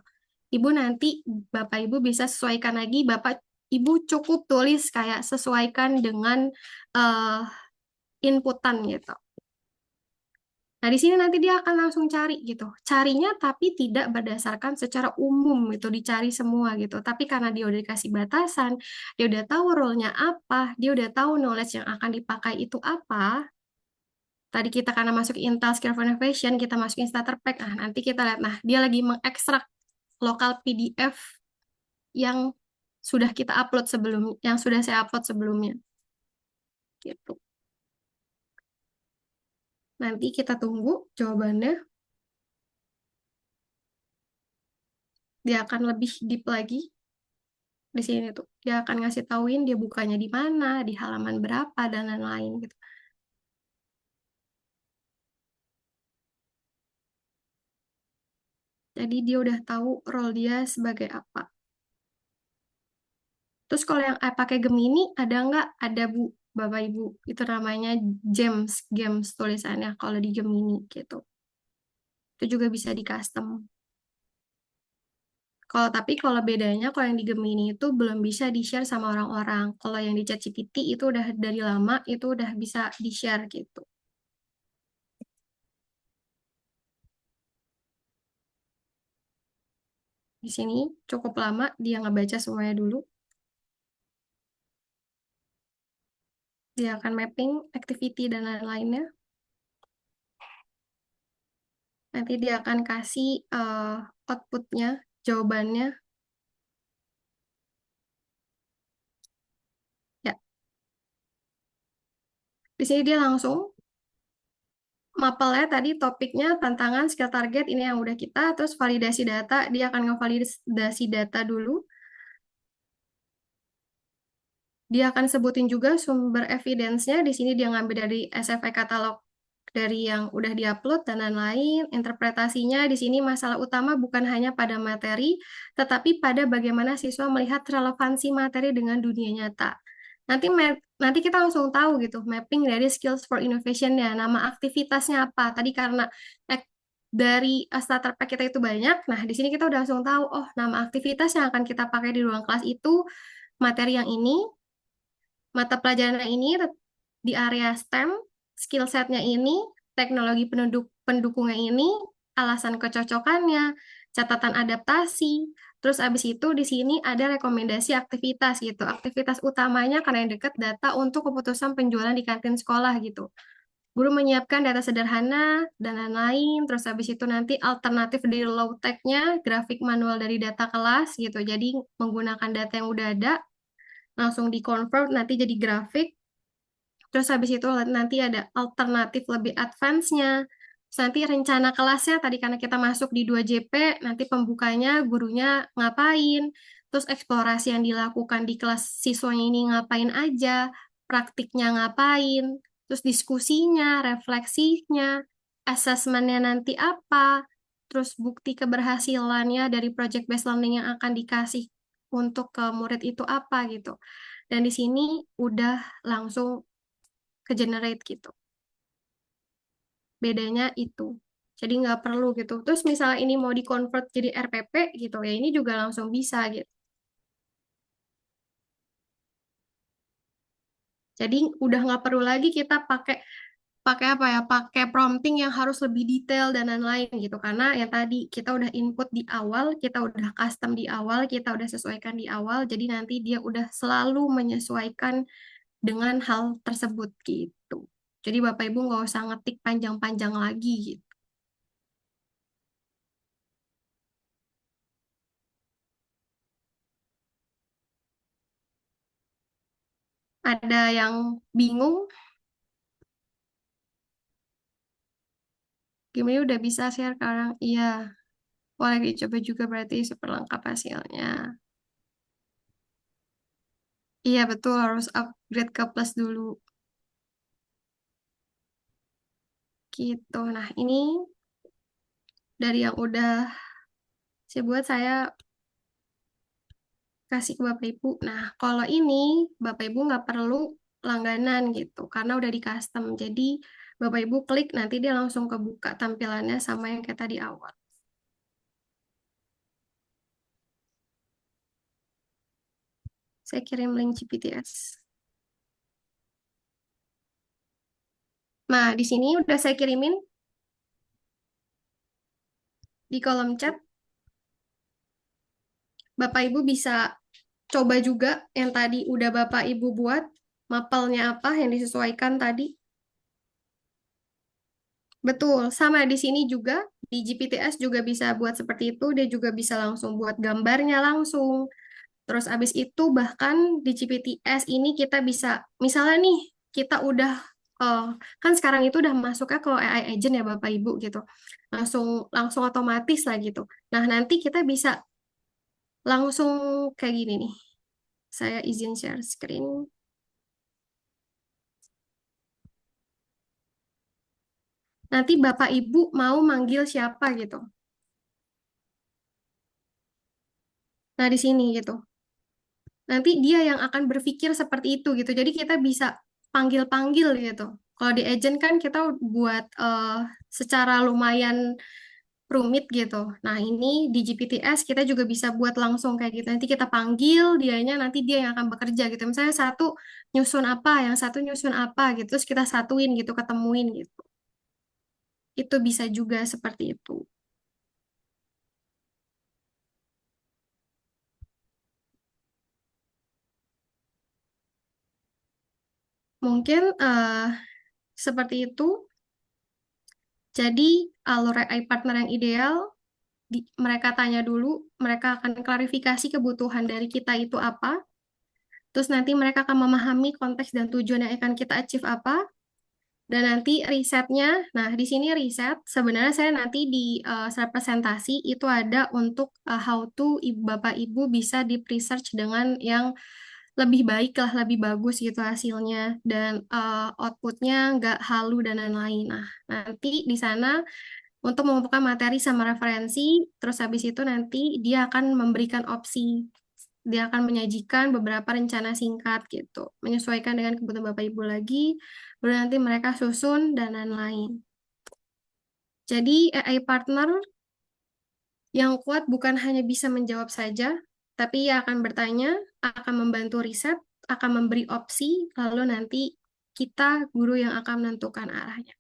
Ibu nanti Bapak Ibu bisa sesuaikan lagi, Bapak Ibu cukup tulis kayak sesuaikan dengan uh, inputan gitu. Nah, di sini nanti dia akan langsung cari gitu. Carinya tapi tidak berdasarkan secara umum gitu, dicari semua gitu. Tapi karena dia udah dikasih batasan, dia udah tahu role-nya apa, dia udah tahu knowledge yang akan dipakai itu apa. Tadi kita karena masuk Intel Skill for Innovation, kita masukin starter pack. Nah, nanti kita lihat. Nah, dia lagi mengekstrak lokal PDF yang sudah kita upload sebelum, yang sudah saya upload sebelumnya. Gitu. Nanti kita tunggu jawabannya. Dia akan lebih deep lagi. Di sini tuh dia akan ngasih tauin dia bukanya di mana, di halaman berapa dan lain-lain gitu. Jadi dia udah tahu role dia sebagai apa. Terus kalau yang pakai Gemini ada nggak? Ada Bu, Bapak Ibu. Itu namanya James, Games tulisannya kalau di Gemini gitu. Itu juga bisa di custom. Kalau bedanya kalau yang di Gemini itu belum bisa di-share sama orang-orang. Kalau yang di ChatGPT itu udah dari lama itu udah bisa di-share gitu. Di sini cukup lama dia ngebaca semuanya dulu. Dia akan mapping activity dan lain-lainnya. Nanti dia akan kasih outputnya, jawabannya. Ya, di sini dia langsung mapelnya tadi topiknya tantangan skill target ini yang udah kita, terus validasi data, dia akan ngevalidasi data dulu. Dia akan sebutin juga sumber evidence-nya. Di sini dia ngambil dari SFI katalog dari yang udah diupload dan lain-lain. Interpretasinya di sini masalah utama bukan hanya pada materi, tetapi pada bagaimana siswa melihat relevansi materi dengan dunia nyata. Nanti kita langsung tahu gitu mapping dari skills for innovation-nya. Nama aktivitasnya apa? Tadi karena dari starter pack kita itu banyak. Nah, di sini kita udah langsung tahu, oh, nama aktivitas yang akan kita pakai di ruang kelas itu materi yang ini, mata pelajaran ini di area STEM, skill setnya ini, teknologi pendukungnya ini, alasan kecocokannya, catatan adaptasi. Terus abis itu di sini ada rekomendasi aktivitas gitu. Aktivitas utamanya karena yang dekat data untuk keputusan penjualan di kantin sekolah gitu. Guru menyiapkan data sederhana dan lain-lain. Terus habis itu nanti alternatif dari low tech-nya, grafik manual dari data kelas gitu. Jadi menggunakan data yang udah ada, langsung di-convert nanti jadi grafik. Terus habis itu nanti ada alternatif lebih advance-nya. Terus nanti rencana kelasnya, tadi karena kita masuk di 2JP, nanti pembukanya gurunya ngapain, terus eksplorasi yang dilakukan di kelas siswanya ini ngapain aja, praktiknya ngapain, terus diskusinya, refleksinya, asesmennya nanti apa, terus bukti keberhasilannya dari project based learning yang akan dikasih untuk ke murid itu apa gitu. Dan di sini udah langsung ke generate gitu. Bedanya itu. Jadi nggak perlu gitu. Terus misalnya ini mau di-convert jadi RPP gitu ya, ini juga langsung bisa gitu. Jadi udah nggak perlu lagi kita pakai pakai apa ya? Pakai prompting yang harus lebih detail dan lain-lain gitu. Karena yang tadi kita udah input di awal, kita udah custom di awal, kita udah sesuaikan di awal. Jadi nanti dia udah selalu menyesuaikan dengan hal tersebut gitu. Jadi Bapak Ibu nggak usah ngetik panjang-panjang lagi gitu. Ada yang bingung? Gimana udah bisa share sekarang? Iya. Boleh dicoba juga berarti seperlengkap hasilnya. Iya betul harus upgrade ke plus dulu. Gitu. Nah ini dari yang udah saya buat saya kasih ke Bapak Ibu. Nah kalau ini Bapak Ibu nggak perlu langganan gitu karena udah di custom. Jadi Bapak Ibu klik nanti dia langsung kebuka tampilannya sama yang kayak tadi awal. Saya kirim link GPTS. Nah, di sini udah saya kirimin di kolom chat. Bapak Ibu bisa coba juga yang tadi udah Bapak Ibu buat, mapelnya apa yang disesuaikan tadi. Betul, sama di sini juga, di GPTS juga bisa buat seperti itu, dia juga bisa langsung buat gambarnya langsung. Terus abis itu bahkan di GPTS ini kita bisa, misalnya nih, kita udah, kan sekarang itu udah masuknya ke AI agent ya Bapak Ibu gitu. Langsung langsung otomatis lah gitu. Nah, nanti kita bisa langsung kayak gini nih. Saya izin share screen. Nanti Bapak Ibu mau manggil siapa gitu. Nah, di sini gitu. Nanti dia yang akan berpikir seperti itu gitu. Jadi kita bisa panggil-panggil gitu. Kalau di agent kan kita buat secara lumayan rumit gitu. Nah, ini di GPTS kita juga bisa buat langsung kayak gitu. Nanti kita panggil dianya, nanti dia yang akan bekerja gitu. Misalnya satu nyusun apa, yang satu nyusun apa gitu. Terus kita satuin gitu, ketemuin gitu. Itu bisa juga seperti itu. Mungkin seperti itu. Jadi alur AI partner yang ideal, mereka tanya dulu, mereka akan klarifikasi kebutuhan dari kita itu apa. Terus nanti mereka akan memahami konteks dan tujuan yang akan kita achieve apa. Dan nanti risetnya, nah di sini riset, sebenarnya saya nanti di slide presentasi itu ada untuk how to Bapak Ibu bisa di research dengan yang lebih baik lah, lebih bagus gitu hasilnya. Dan outputnya nggak halu dan lain-lain. Nah, nanti di sana untuk mengumpulkan materi sama referensi, terus habis itu nanti dia akan memberikan opsi. Dia akan menyajikan beberapa rencana singkat gitu, menyesuaikan dengan kebutuhan Bapak Ibu lagi, baru nanti mereka susun dan lain-lain. Jadi AI partner yang kuat bukan hanya bisa menjawab saja, tapi ia akan bertanya, akan membantu riset, akan memberi opsi, lalu nanti kita guru yang akan menentukan arahnya.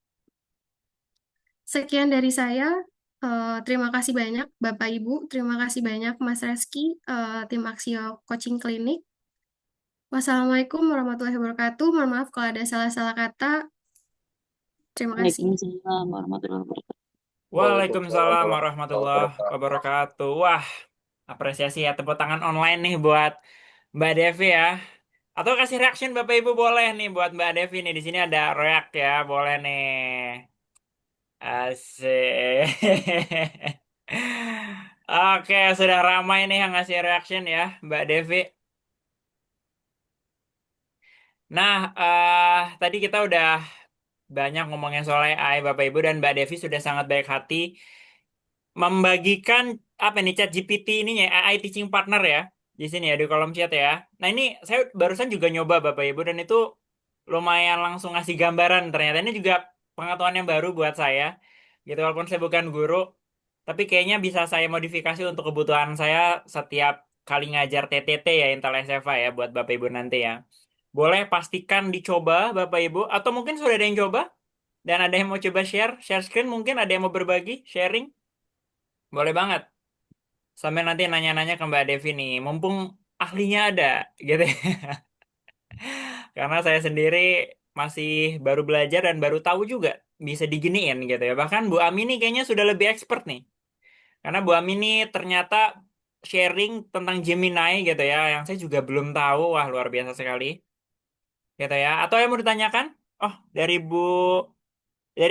Sekian dari saya. Terima kasih banyak Bapak Ibu, terima kasih banyak Mas Reski, tim Aksio Coaching Clinic. Wassalamualaikum warahmatullahi wabarakatuh. Mohon maaf kalau ada salah-salah kata. Terima kasih. Waalaikumsalam warahmatullahi wabarakatuh. Waalaikumsalam Waalaikumsalam warahmatullahi warahmatullahi wabarakatuh. Wah, apresiasi ya, tepuk tangan online nih buat Mbak Devi ya. Atau kasih reaction Bapak Ibu boleh nih buat Mbak Devi nih. Di sini ada react ya, boleh nih. Asik. Oke, sudah ramai nih yang ngasih reaction ya, Mbak Devi. Nah, tadi kita udah banyak ngomongin soal AI, Bapak Ibu, dan Mbak Devi sudah sangat baik hati membagikan apa nih chat GPT ini ya, AI teaching partner ya, di sini ya di kolom chat ya. Nah ini saya barusan juga nyoba Bapak Ibu dan itu lumayan langsung ngasih gambaran. Ternyata ini juga pengetahuan yang baru buat saya, gitu walaupun saya bukan guru, tapi kayaknya bisa saya modifikasi untuk kebutuhan saya setiap kali ngajar TTT ya Intel SFA ya buat Bapak Ibu nanti ya. Boleh pastikan dicoba Bapak Ibu, atau mungkin sudah ada yang coba dan ada yang mau coba share screen, mungkin ada yang mau berbagi, sharing, boleh banget. Sampai nanti nanya-nanya ke Mbak Devi nih, mumpung ahlinya ada, gitu. Karena saya sendiri masih baru belajar dan baru tahu juga bisa diginiin gitu ya. Bahkan Bu Ami nih kayaknya sudah lebih expert nih. Karena Bu Ami nih ternyata sharing tentang Gemini gitu ya, yang saya juga belum tahu. Wah, luar biasa sekali. Gitu ya. Atau yang mau ditanyakan? Oh, dari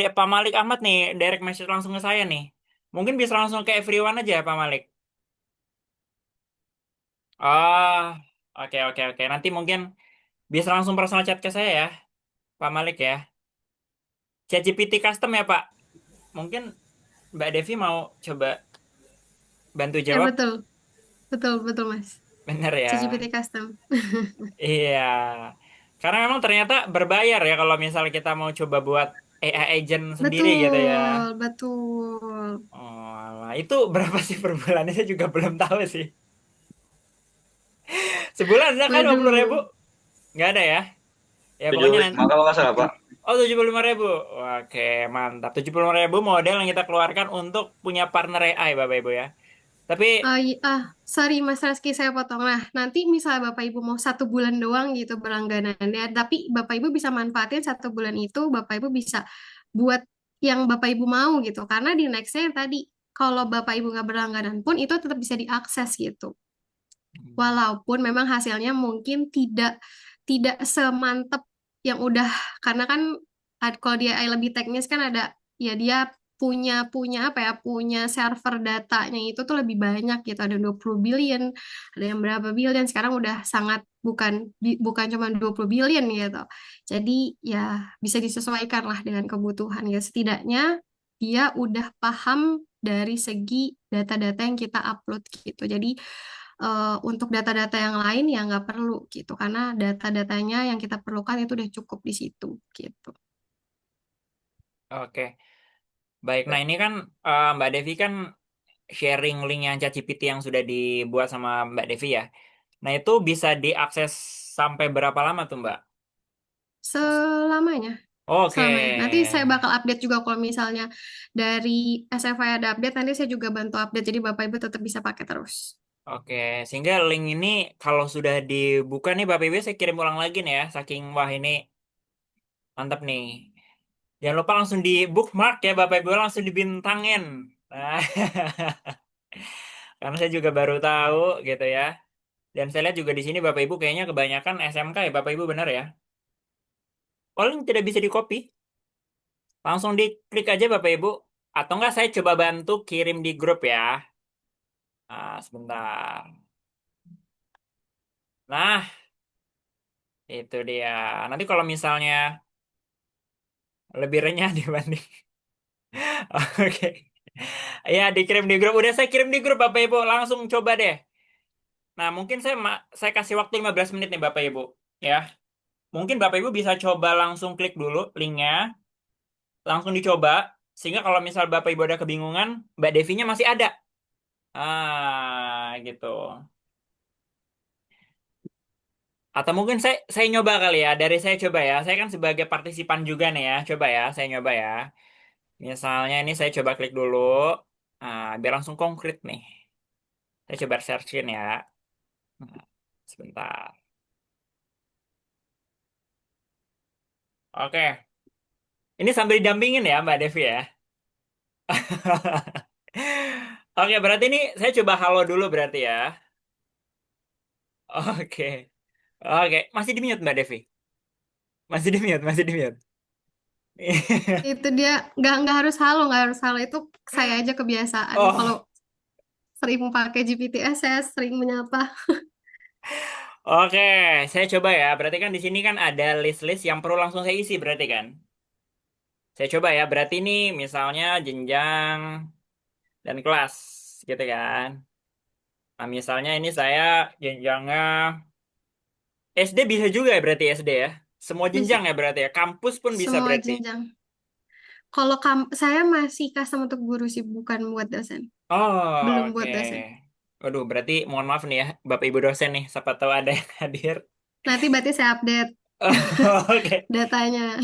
Pak Malik Ahmad nih, direct message langsung ke saya nih. Mungkin bisa langsung ke everyone aja Pak Malik. Oh, oke oke oke. Nanti mungkin bisa langsung personal chat ke saya ya, Pak Malik ya. ChatGPT custom ya Pak. Mungkin Mbak Devi mau coba bantu Ya jawab, betul, betul, betul Mas. bener ya? ChatGPT custom. Iya. Karena memang ternyata berbayar ya kalau misal kita mau coba buat AI agent sendiri gitu ya. Betul, betul. Oh, alah. Itu berapa sih per bulannya? Saya juga belum tahu sih. Sebulan ada kan 20.000? Waduh, Nggak ada ya? Ya pokoknya nanti. 75 kalau nggak salah Pak. Oh, 75.000. Oke, mantap. 75.000 model yang kita keluarkan untuk punya partner AI, Bapak Ibu ya. Tapi, sorry Mas Reski saya potong. Nah, nanti misalnya Bapak Ibu mau 1 bulan doang gitu berlangganannya, tapi Bapak Ibu bisa manfaatin 1 bulan itu, Bapak Ibu bisa buat yang Bapak Ibu mau gitu. Karena di nextnya yang tadi, kalau Bapak Ibu nggak berlangganan pun itu tetap bisa diakses gitu. Walaupun memang hasilnya mungkin tidak tidak semantep yang udah, karena kan kalau dia AI lebih teknis kan ada ya dia punya apa ya, punya server datanya itu tuh lebih banyak gitu. Ada 20 billion, ada yang berapa billion. Sekarang udah sangat bukan cuma 20 billion gitu. Jadi ya bisa disesuaikan lah dengan kebutuhan ya. Setidaknya dia udah paham dari segi data-data yang kita upload gitu. Jadi untuk data-data yang lain ya nggak perlu gitu, karena data-datanya yang kita perlukan itu udah cukup di situ gitu. Oke, baik. Nah, ini kan Mbak Devi kan sharing link yang ChatGPT yang sudah dibuat sama Mbak Devi ya. Nah, itu bisa diakses sampai berapa lama tuh, Mbak? Selamanya, Oke. selamanya. Nanti saya bakal update juga kalau misalnya dari SFI ada update, nanti saya juga bantu update. Jadi Bapak Ibu tetap bisa pakai terus. Oke, sehingga link ini kalau sudah dibuka nih Bapak Ibu saya kirim ulang lagi nih ya. Saking wah ini mantap nih. Jangan lupa langsung di bookmark ya Bapak Ibu langsung dibintangin. Nah, karena saya juga baru tahu gitu ya. Dan saya lihat juga di sini Bapak Ibu kayaknya kebanyakan SMK ya Bapak Ibu benar ya. Oh, link tidak bisa di-copy. Langsung diklik aja Bapak Ibu. Atau enggak saya coba bantu kirim di grup ya. Nah, sebentar. Nah, itu dia. Nanti kalau misalnya lebih renyah dibanding. Oke. Ya, dikirim di grup. Udah saya kirim di grup Bapak Ibu. Langsung coba deh. Nah, mungkin saya kasih waktu 15 menit nih Bapak Ibu. Ya. Mungkin Bapak Ibu bisa coba langsung klik dulu linknya. Langsung dicoba. Sehingga kalau misal Bapak Ibu ada kebingungan, Mbak Devinya masih ada. Gitu. Atau mungkin saya nyoba kali ya. Dari saya coba ya. Saya kan sebagai partisipan juga nih ya. Coba ya, saya nyoba ya. Misalnya ini saya coba klik dulu. Biar langsung konkret nih. Saya coba searchin ya. Nah, sebentar. Oke. Ini sambil didampingin ya Mbak Devi ya. Oke, berarti ini saya coba halo dulu berarti ya. Oke. Oke, masih di mute Mbak Devi. Masih di mute, masih di mute. Itu dia nggak harus halo, nggak harus halo, itu saya aja kebiasaan kalau Oh, sering pakai GPTS saya sering menyapa. oke. Saya coba ya. Berarti kan di sini kan ada list-list yang perlu langsung saya isi berarti kan. Saya coba ya. Berarti ini misalnya jenjang dan kelas gitu kan. Nah, misalnya ini saya jenjangnya SD bisa juga ya berarti SD ya. Semua jenjang Bisa ya berarti ya. Kampus pun bisa semua berarti. jenjang. Kalau saya masih custom untuk guru sih, bukan buat dosen. Oh, Belum oke. buat dosen. Waduh, berarti mohon maaf nih ya, Bapak Ibu dosen nih, siapa tahu ada yang hadir. Nanti berarti saya update Oh, oke. datanya.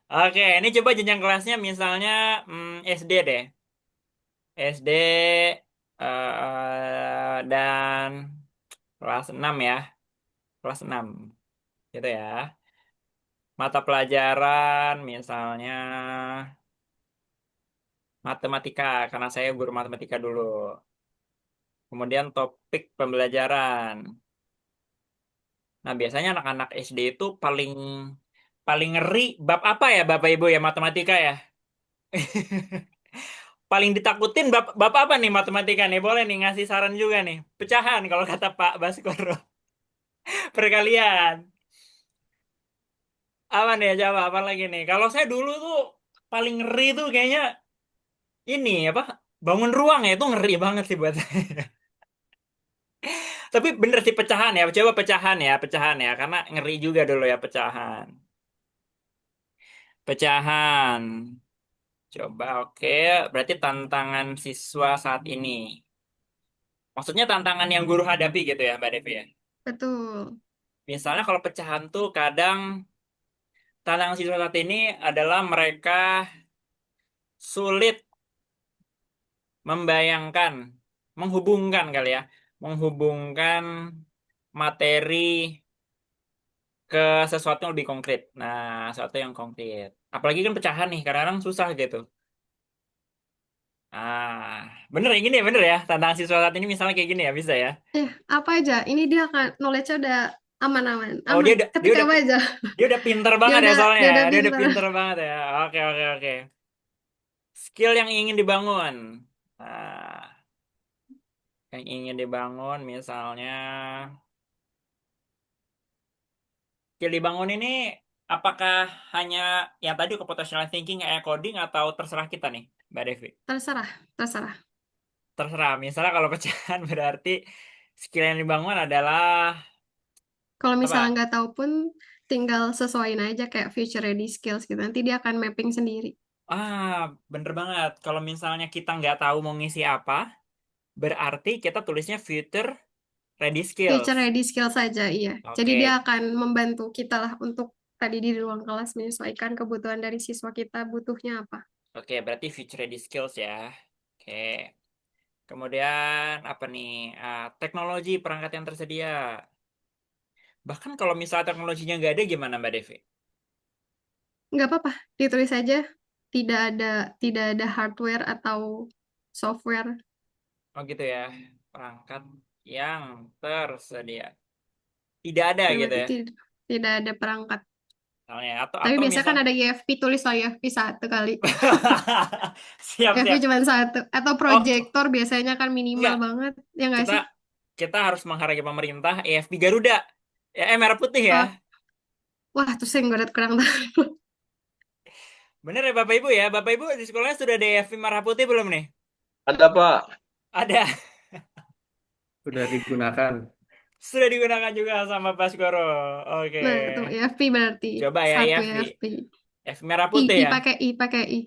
Oke, ini coba jenjang kelasnya misalnya SD deh. SD dan kelas 6 ya. Kelas 6 gitu ya. Mata pelajaran misalnya matematika, karena saya guru matematika dulu. Kemudian topik pembelajaran. Nah, biasanya anak-anak SD itu paling paling ngeri bab apa ya Bapak Ibu ya matematika ya? Paling ditakutin bab apa nih matematika nih? Boleh nih ngasih saran juga nih. Pecahan kalau kata Pak Baskoro. Perkalian. Apa nih coba apa lagi nih? Kalau saya dulu tuh paling ngeri tuh kayaknya ini apa? Bangun ruang ya itu ngeri banget sih buat saya. Tapi bener sih pecahan ya. Coba pecahan ya karena ngeri juga dulu ya pecahan. Pecahan. Coba, oke. Berarti tantangan siswa saat ini. Maksudnya tantangan yang guru hadapi gitu ya, Mbak Devi ya. Betul. Misalnya kalau pecahan tuh kadang tantangan siswa saat ini adalah mereka sulit membayangkan, menghubungkan kali ya, menghubungkan materi ke sesuatu yang lebih konkret. Nah, sesuatu yang konkret. Apalagi kan pecahan nih, kadang-kadang susah gitu. Bener ya gini ya, bener ya. Tantangan siswa saat ini misalnya kayak gini ya, bisa ya. Apa aja? Ini dia kan knowledge-nya udah aman-aman. Oh Aman. Ketik apa aja? dia udah pinter Dia banget ya udah soalnya dia ya. udah Dia udah pintar. pinter banget ya. Oke oke oke. skill yang ingin dibangun. Nah, yang ingin dibangun misalnya skill dibangun ini apakah hanya yang tadi computational thinking kayak coding atau terserah kita nih, Mbak Devi? Terserah, terserah. Terserah. Misalnya kalau pecahan berarti skill yang dibangun adalah Kalau misalnya apa? nggak tahu pun tinggal sesuaiin aja kayak future ready skills gitu. Nanti dia akan mapping sendiri. Ah, bener banget. Kalau misalnya kita nggak tahu mau ngisi apa, berarti kita tulisnya future ready skills. Future ready skills saja, iya. Jadi dia Oke, akan membantu kita lah untuk tadi di ruang kelas menyesuaikan kebutuhan dari siswa kita butuhnya apa. oke, berarti future ready skills ya. Oke. Kemudian apa nih? Teknologi perangkat yang tersedia. Bahkan kalau misalnya teknologinya nggak ada gimana Mbak Devi? Nggak apa-apa, ditulis saja. Tidak ada tidak ada hardware atau software. Oh gitu ya. Perangkat yang tersedia. Tidak ada Ya, gitu berarti ya. tidak ada perangkat. Misalnya atau Tapi atau biasanya misal kan ada IFP, tulis lah IFP satu kali. siap IFP siap. cuma satu. Atau Oh, proyektor biasanya kan minimal enggak. banget. Ya nggak Kita sih? kita harus menghargai pemerintah EFP Garuda. Ya, merah putih ya. Oh, wah, terus yang gue kurang tahu. Bener ya Bapak Ibu ya. Bapak Ibu di sekolahnya sudah ada EFP merah putih belum nih? Ada Pak. Ada. Sudah digunakan. Sudah digunakan juga sama Baskoro. Oke. Nah, itu IFP berarti. Coba ya Satu EFP. IFP. EFP merah I, putih I ya. pakai I, pakai I.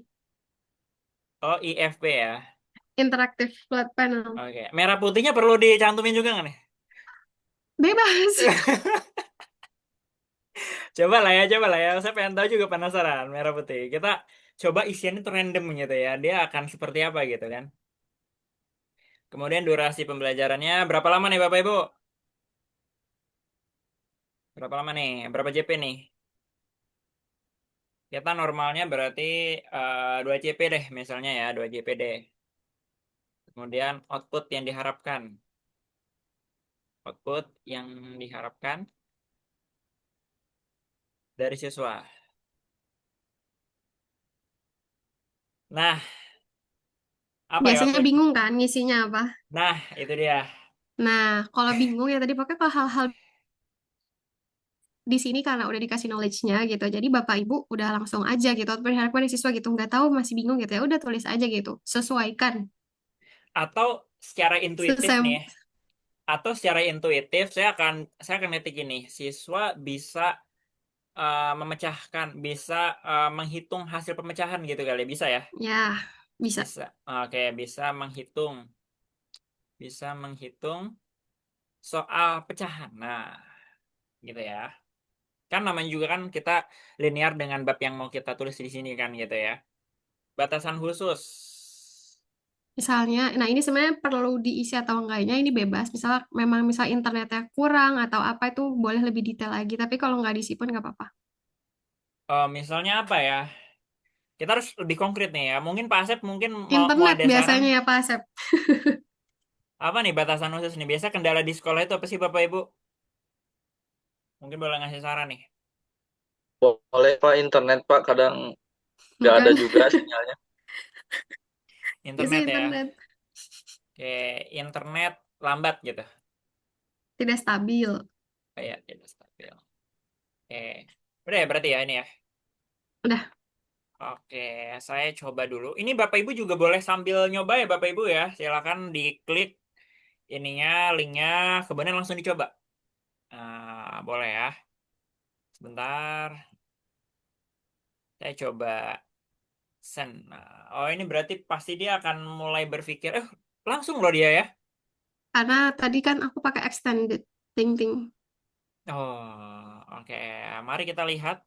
Oh, IFP ya. Interactive flat panel. Oke. Merah putihnya perlu dicantumin juga nggak nih? Bebas. Coba lah ya. Saya pengen tahu juga penasaran merah putih. Kita coba isiannya tuh random gitu ya. Dia akan seperti apa gitu kan. Kemudian durasi pembelajarannya berapa lama nih Bapak Ibu? Berapa lama nih? Berapa JP nih? Kita normalnya berarti 2 JP deh misalnya ya, 2 JP deh. Kemudian output yang diharapkan. Output yang diharapkan dari siswa. Nah, apa ya Biasanya output? bingung kan ngisinya apa. Nah, itu dia. Nah, kalau bingung ya tadi pokoknya kalau hal-hal di sini karena udah dikasih knowledge-nya gitu. Jadi Bapak Ibu udah langsung aja gitu. Berharap dari siswa gitu. Nggak tahu masih bingung gitu ya. Udah tulis aja gitu. Sesuaikan. Atau secara intuitif nih, Sesem atau secara intuitif saya akan ngetik ini, siswa bisa memecahkan, bisa menghitung hasil pemecahan gitu kali, bisa ya? ya bisa. Bisa. Oke, bisa menghitung soal pecahan. Nah, gitu ya. Kan namanya juga kan kita linear dengan bab yang mau kita tulis di sini kan gitu ya. Batasan khusus. Misalnya, nah ini sebenarnya perlu diisi atau enggaknya ini bebas. Misal memang misal internetnya kurang atau apa itu boleh lebih detail lagi. Tapi kalau nggak diisi pun nggak apa-apa. Misalnya apa ya? Kita harus lebih konkret nih ya. Mungkin Pak Asep mungkin mau Internet ada saran biasanya ya Pak Asep. apa nih batasan khusus nih? Biasa kendala di sekolah itu apa sih Bapak Ibu? Mungkin boleh ngasih saran nih. Boleh Pak, internet Pak, kadang nggak ada Bukan juga sinyalnya. isi Internet ya. internet Oke, internet lambat gitu. tidak stabil. Kayak tidak stabil. Oke. Udah ya berarti ya ini ya. Udah, Oke, saya coba dulu. Ini Bapak Ibu juga boleh sambil nyoba ya Bapak Ibu ya. Silakan diklik ininya, linknya, kemudian langsung dicoba. Boleh ya. Sebentar, saya coba send. Nah, oh ini berarti pasti dia akan mulai berpikir, langsung loh dia ya. karena tadi kan aku pakai extended thinking. Oh, oke. Mari kita lihat.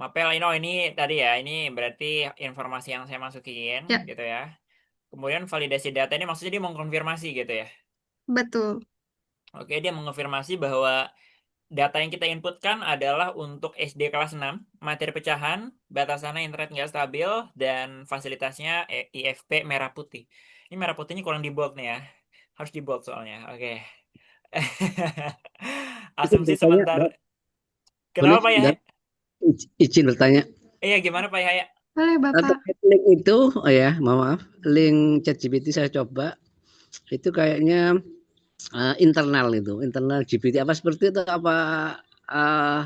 Mapel ini tadi ya, ini berarti informasi yang saya masukin Ya, gitu ya. Kemudian validasi data ini maksudnya dia mengkonfirmasi gitu ya. betul. Oke, dia mengonfirmasi bahwa data yang kita inputkan adalah untuk SD kelas 6, materi pecahan, batasannya internet nggak stabil, dan fasilitasnya IFP merah putih. Ini merah putihnya kurang di bold nih ya. Harus di bold soalnya. Oke. Izin Asumsi bertanya, sebentar. boleh Kenapa Pak Yahya? izin bertanya. Iya, gimana Pak Yahya? Boleh, Bapak. terkait link itu, oh ya, maaf, link ChatGPT saya coba, itu kayaknya internal GPT apa seperti itu apa uh,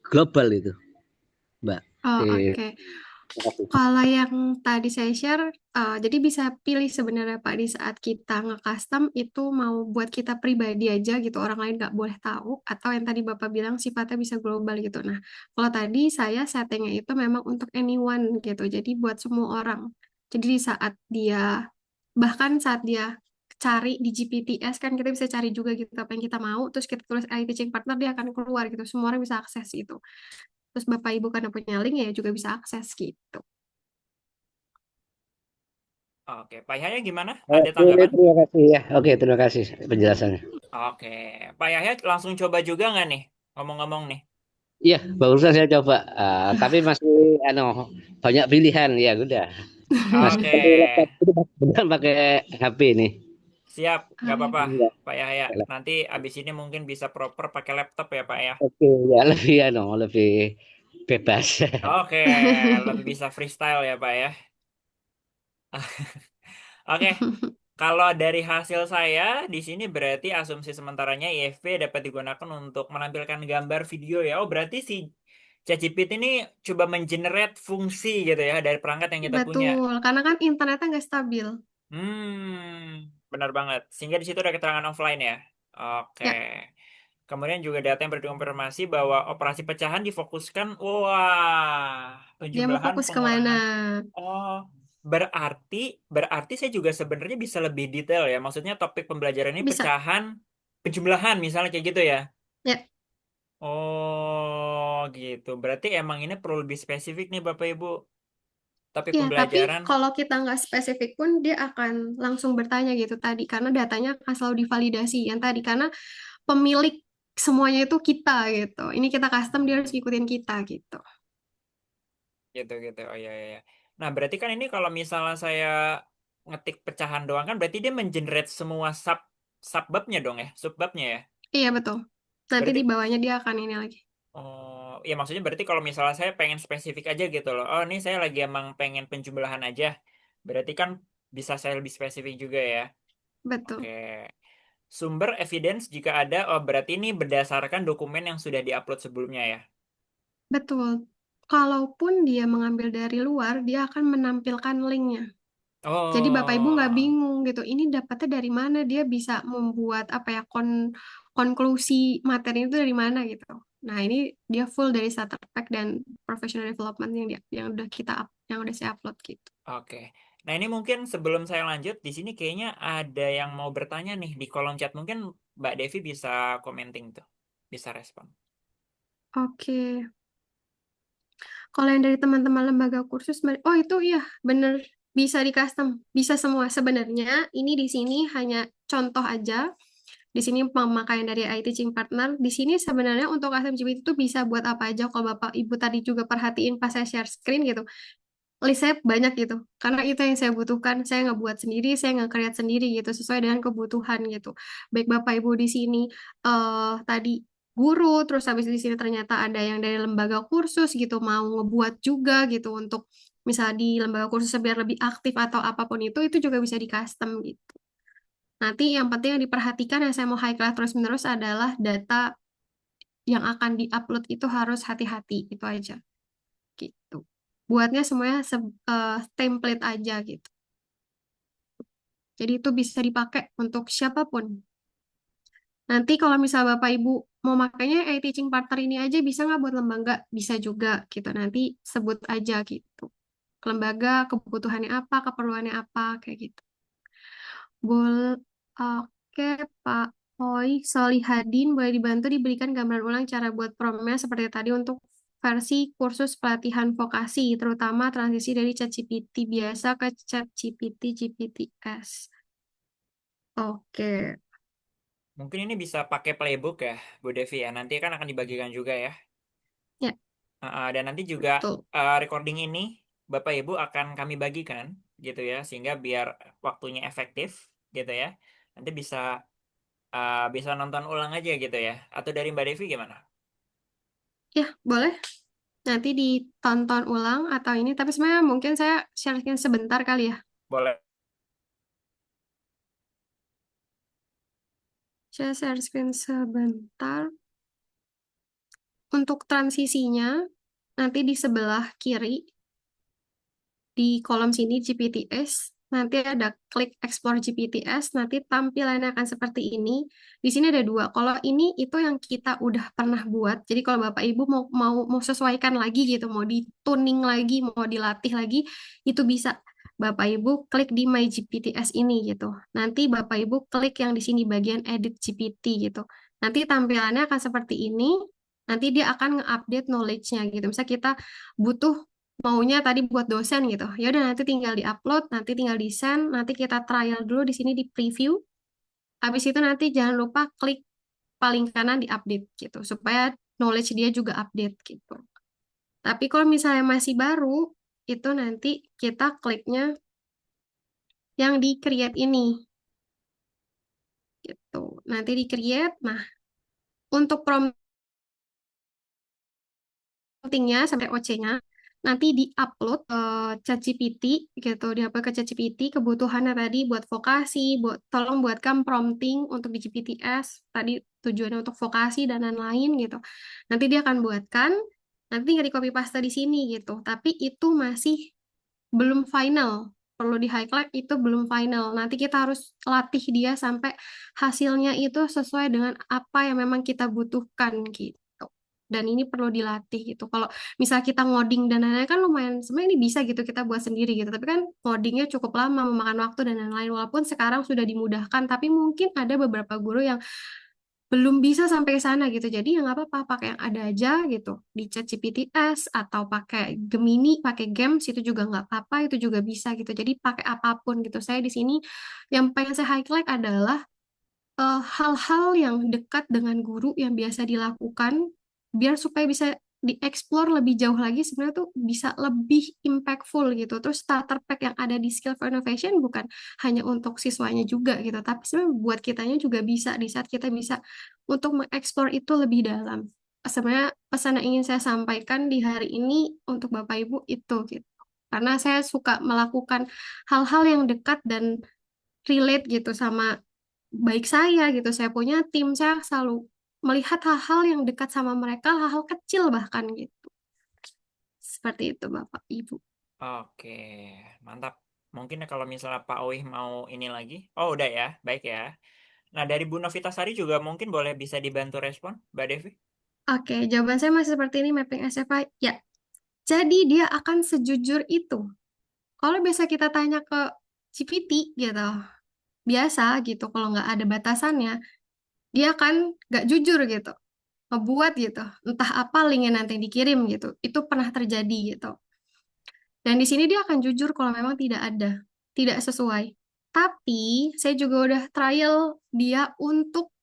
global itu, Mbak? Oh, Terima oke. kasih. Kalau yang tadi saya share, jadi bisa pilih sebenarnya Pak di saat kita nge-custom itu mau buat kita pribadi aja gitu, orang lain nggak boleh tahu, atau yang tadi Bapak bilang sifatnya bisa global gitu. Nah, kalau tadi saya settingnya itu memang untuk anyone gitu, jadi buat semua orang. Jadi di saat dia, bahkan saat dia cari di GPTs kan kita bisa cari juga gitu apa yang kita mau, terus kita tulis AI teaching partner dia akan keluar gitu, semua orang bisa akses itu. Terus Bapak Ibu karena punya link ya juga bisa akses gitu. Oke, Pak Yahya gimana? Ada Oke, tanggapan? terima kasih ya. Oke, terima kasih penjelasannya. Oke, Pak Yahya langsung coba juga nggak nih? Ngomong-ngomong nih. Iya, barusan saya coba, tapi masih banyak pilihan ya, udah. Masih Oke, pakai laptop, itu beneran pakai HP nih. siap, nggak apa-apa, Iya, Pak Yahya. Nanti abis ini mungkin bisa proper pakai laptop ya, Pak ya. oke, ya lebih lebih bebas. Oke, lebih bisa freestyle ya, Pak ya. Oke, kalau dari hasil saya di sini berarti asumsi sementaranya IFV dapat digunakan untuk menampilkan gambar video ya. Oh, berarti si ChatGPT ini coba mengenerate fungsi gitu ya dari perangkat yang kita punya. Betul, karena kan internetnya nggak stabil. Benar banget. Sehingga di situ ada keterangan offline ya. Oke. Ya, Kemudian juga data yang berkonfirmasi bahwa operasi pecahan difokuskan. Wah, dia mau penjumlahan fokus kemana? pengurangan. Oh, berarti berarti saya juga sebenarnya bisa lebih detail ya. Maksudnya topik pembelajaran ini Bisa. pecahan, penjumlahan misalnya kayak gitu ya. Ya, Oh, gitu. Berarti emang ini perlu lebih spesifik nih Bapak Ibu. Topik ya. Tapi pembelajaran. kalau kita nggak spesifik pun dia akan langsung bertanya gitu tadi, karena datanya akan selalu divalidasi yang tadi karena pemilik semuanya itu kita gitu. Ini kita custom dia harus ikutin kita gitu. Gitu gitu. Oh iya iya, iya. Nah, berarti kan ini kalau misalnya saya ngetik pecahan doang kan berarti dia mengenerate semua subbabnya dong ya, subbabnya ya. Iya betul. Nanti di Berarti bawahnya dia akan ini lagi. oh, ya maksudnya berarti kalau misalnya saya pengen spesifik aja gitu loh. Oh, ini saya lagi emang pengen penjumlahan aja. Berarti kan bisa saya lebih spesifik juga ya. Oke. Betul. Sumber evidence jika ada, oh berarti ini berdasarkan dokumen yang sudah diupload sebelumnya ya. Betul. Kalaupun dia mengambil dari luar, dia akan menampilkan linknya. Jadi Bapak Ibu nggak Oh, bingung gitu. Ini dapatnya dari mana? Dia bisa membuat apa ya konklusi materi itu dari mana gitu. Nah ini dia full dari starter pack dan professional development yang udah yang udah saya upload gitu. oke. Nah, ini mungkin sebelum saya lanjut, di sini kayaknya ada yang mau bertanya nih di kolom chat. Mungkin Mbak Devi bisa commenting tuh, bisa respon. Oke. Kalau yang dari teman-teman lembaga kursus, oh itu iya bener bisa di custom, bisa semua. Sebenarnya ini di sini hanya contoh aja. Di sini pemakaian dari AI Teaching Partner. Di sini sebenarnya untuk custom GPT itu bisa buat apa aja. Kalau Bapak Ibu tadi juga perhatiin pas saya share screen gitu. List saya banyak gitu. Karena itu yang saya butuhkan. Saya nggak buat sendiri, saya nggak create sendiri gitu. Sesuai dengan kebutuhan gitu. Baik Bapak Ibu di sini tadi guru, terus habis di sini ternyata ada yang dari lembaga kursus gitu. Mau ngebuat juga gitu untuk misalnya di lembaga kursus biar lebih aktif atau apapun itu juga bisa di custom gitu. Nanti yang penting yang diperhatikan yang saya mau highlight terus-menerus adalah data yang akan diupload itu harus hati-hati, itu aja. Gitu. Buatnya semuanya template aja gitu. Jadi itu bisa dipakai untuk siapapun. Nanti kalau misal Bapak Ibu mau makainya teaching partner ini aja bisa nggak buat lembaga? Bisa juga gitu. Nanti sebut aja gitu. Lembaga kebutuhannya apa, keperluannya apa, kayak gitu. Boleh, oke Pak Oi, Solihadin, boleh dibantu diberikan gambaran ulang cara buat promnya seperti tadi untuk versi kursus pelatihan vokasi, terutama transisi dari ChatGPT biasa ke ChatGPT GPTs. Oke, Mungkin ini bisa pakai playbook ya, Bu Devi ya. Nanti kan akan dibagikan juga ya. ya Dan nanti juga betul. recording ini Bapak Ibu akan kami bagikan gitu ya, sehingga biar waktunya efektif gitu ya. Nanti bisa bisa nonton ulang aja gitu ya. Atau dari Mbak Devi gimana? Ya, boleh. Nanti ditonton ulang atau ini, tapi sebenarnya mungkin saya share screen sebentar kali ya. Boleh. Saya share screen sebentar. Untuk transisinya, nanti di sebelah kiri, di kolom sini GPTS, nanti ada klik ekspor GPTS, nanti tampilannya akan seperti ini. Di sini ada dua. Kalau ini itu yang kita udah pernah buat. Jadi kalau Bapak Ibu mau sesuaikan lagi gitu, mau dituning lagi, mau dilatih lagi, itu bisa. Bapak Ibu klik di My GPTS ini gitu. Nanti Bapak Ibu klik yang di sini bagian Edit GPT gitu. Nanti tampilannya akan seperti ini. Nanti dia akan nge-update knowledge-nya gitu. Misalnya kita butuh maunya tadi buat dosen gitu. Ya udah nanti tinggal di-upload, nanti tinggal di-send, nanti kita trial dulu di sini di preview. Habis itu nanti jangan lupa klik paling kanan di update gitu supaya knowledge dia juga update gitu. Tapi kalau misalnya masih baru, itu nanti kita kliknya yang di create ini gitu. Nanti di create. Nah, untuk promptingnya sampai OC-nya nanti di-upload ke ChatGPT gitu, di-upload ke ChatGPT kebutuhannya tadi buat vokasi, tolong buatkan prompting untuk di GPTS, tadi tujuannya untuk vokasi dan lain-lain gitu. Nanti dia akan buatkan, nanti tinggal di copy paste di sini gitu. Tapi itu masih belum final. Perlu di highlight itu belum final. Nanti kita harus latih dia sampai hasilnya itu sesuai dengan apa yang memang kita butuhkan gitu. Dan ini perlu dilatih gitu. Kalau misal kita ngoding dan lain-lain kan lumayan, sebenarnya ini bisa gitu kita buat sendiri gitu. Tapi kan ngodingnya cukup lama, memakan waktu dan lain-lain. Walaupun sekarang sudah dimudahkan, tapi mungkin ada beberapa guru yang belum bisa sampai ke sana gitu. Jadi ya nggak apa-apa pakai yang ada aja gitu di ChatGPTs atau pakai Gemini, pakai Games itu juga nggak apa-apa, itu juga bisa gitu. Jadi pakai apapun gitu. Saya di sini yang pengen saya highlight adalah hal-hal yang dekat dengan guru yang biasa dilakukan biar supaya bisa dieksplor lebih jauh lagi sebenarnya tuh bisa lebih impactful gitu. Terus starter pack yang ada di Skill for Innovation bukan hanya untuk siswanya juga gitu, tapi sebenarnya buat kitanya juga bisa di saat kita bisa untuk mengeksplor itu lebih dalam. Sebenarnya pesan yang ingin saya sampaikan di hari ini untuk Bapak Ibu itu gitu. Karena saya suka melakukan hal-hal yang dekat dan relate gitu sama baik saya gitu. Saya punya tim, saya selalu melihat hal-hal yang dekat sama mereka, hal-hal kecil bahkan gitu. Seperti itu Bapak Ibu. Oke, mantap. Mungkin kalau misalnya Pak Oih mau ini lagi. Oh, udah ya. Baik ya. Nah, dari Bu Novitasari juga mungkin boleh bisa dibantu respon, Mbak Devi. Oke, jawaban saya masih seperti ini mapping SFI. Ya, jadi dia akan sejujur itu. Kalau biasa kita tanya ke GPT gitu, biasa gitu, kalau nggak ada batasannya, dia akan nggak jujur gitu, ngebuat gitu, entah apa linknya nanti yang dikirim gitu. Itu pernah terjadi gitu. Dan di sini dia akan jujur kalau memang tidak ada, tidak sesuai. Tapi saya juga udah trial dia untuk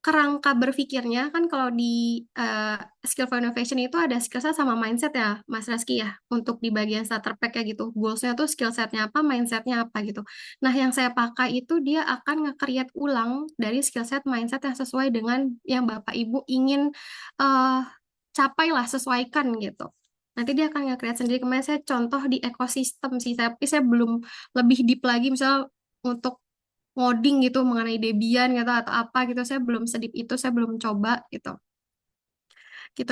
kerangka berpikirnya kan kalau di eh, skill for innovation itu ada skill set sama mindset ya Mas Reski ya untuk di bagian starter pack kayak gitu goalsnya tuh skill setnya apa mindsetnya apa gitu. Nah yang saya pakai itu dia akan nge-create ulang dari skill set mindset yang sesuai dengan yang Bapak Ibu ingin eh capai lah sesuaikan gitu. Nanti dia akan nge-create sendiri. Kemarin saya contoh di ekosistem sih, tapi saya belum lebih deep lagi misal untuk ngoding gitu mengenai Debian gitu atau apa gitu saya belum sedip itu saya belum coba gitu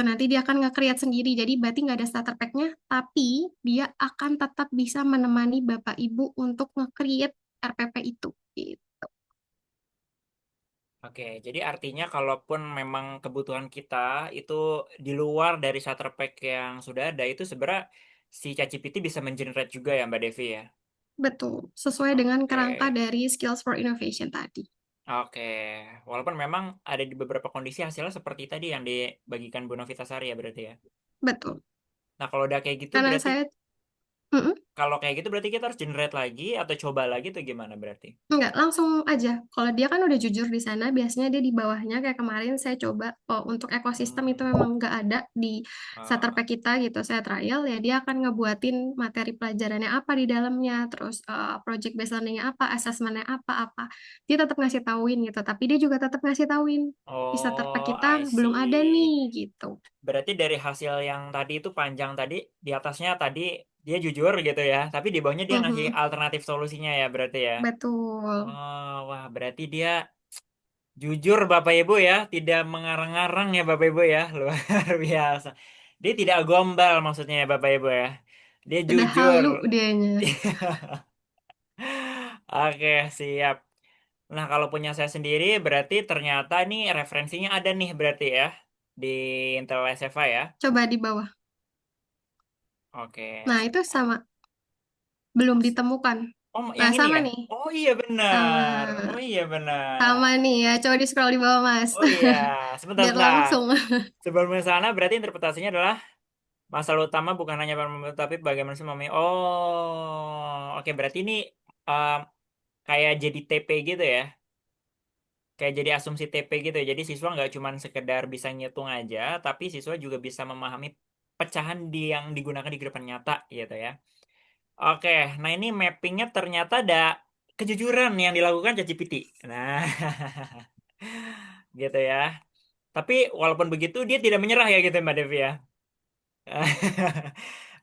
nanti dia akan nge-create sendiri jadi berarti nggak ada starter pack-nya tapi dia akan tetap bisa menemani Bapak Ibu untuk nge-create RPP itu gitu. Oke, jadi artinya kalaupun memang kebutuhan kita itu di luar dari starter pack yang sudah ada, itu sebenarnya si ChatGPT bisa mengenerate juga ya, Mbak Devi ya? Betul sesuai dengan Oke. kerangka dari Skills for Innovation tadi. Oke, walaupun memang ada di beberapa kondisi hasilnya seperti tadi yang dibagikan Bu Novitasari ya berarti ya. Betul Nah, kalau udah kayak gitu karena berarti saya Mm-mm. kalau kayak gitu berarti kita harus generate lagi atau coba lagi atau gimana berarti? Enggak, langsung aja. Kalau dia kan udah jujur di sana, biasanya dia di bawahnya kayak kemarin saya coba untuk ekosistem itu Hmm. memang nggak ada di starter Ah, pack kita gitu. Saya trial ya dia akan ngebuatin materi pelajarannya apa di dalamnya, terus project based learning-nya apa, assessment-nya apa. Dia tetap ngasih tauin gitu, tapi dia juga tetap ngasih tauin di starter pack oh, kita I belum ada nih see. gitu. Berarti dari hasil yang tadi itu panjang tadi, di atasnya tadi dia jujur gitu ya, tapi di bawahnya dia ngasih Mhm, alternatif solusinya ya berarti ya. betul. Oh, wah berarti dia jujur Bapak Ibu ya, tidak mengarang-arang ya Bapak Ibu ya, luar biasa. Dia tidak gombal maksudnya ya Bapak Ibu ya. Dia Udah jujur. halu dianya. Oke, siap. Nah, kalau punya saya sendiri berarti ternyata nih referensinya ada nih berarti ya di Intel SFA ya. Coba di bawah. Oke. Nah, itu sama, belum ditemukan. Oh, Nah, yang ini sama ya? nih. Oh iya Sama. benar. Oh iya Sama benar. nih ya, coba di scroll di bawah Mas. Oh iya, sebentar Biar sebentar. langsung. Sebelum ke sana berarti interpretasinya adalah masalah utama bukan hanya tapi bagaimana sih memahami. Oh, oke berarti ini um, kayak jadi TP gitu ya. Kayak jadi asumsi TP gitu ya. Jadi siswa nggak cuma sekedar bisa ngitung aja, tapi siswa juga bisa memahami pecahan yang digunakan di kehidupan nyata gitu ya. Oke, nah ini mappingnya ternyata ada kejujuran yang dilakukan ChatGPT. Nah, gitu ya. Tapi walaupun begitu dia tidak menyerah ya gitu Mbak Devi ya.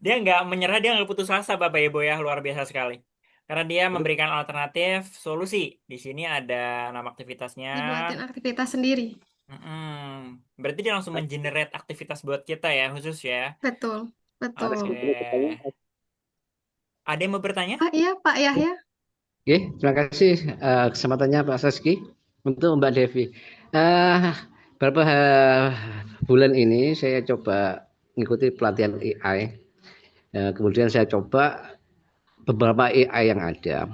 Dia nggak menyerah, dia nggak putus asa Bapak Ibu ya, luar biasa sekali. Karena dia memberikan alternatif solusi. Di sini ada nama aktivitasnya. Dibuatin aktivitas sendiri. Berarti dia langsung mengenerate aktivitas buat kita ya, khusus ya. Betul, Oke. betul. Ada yang mau bertanya? Ah iya Pak Yahya. Oke, terima kasih kesempatannya Pak Saski untuk Mbak Devi. Eh, Beberapa bulan ini saya coba mengikuti pelatihan AI. Kemudian saya coba beberapa AI yang ada,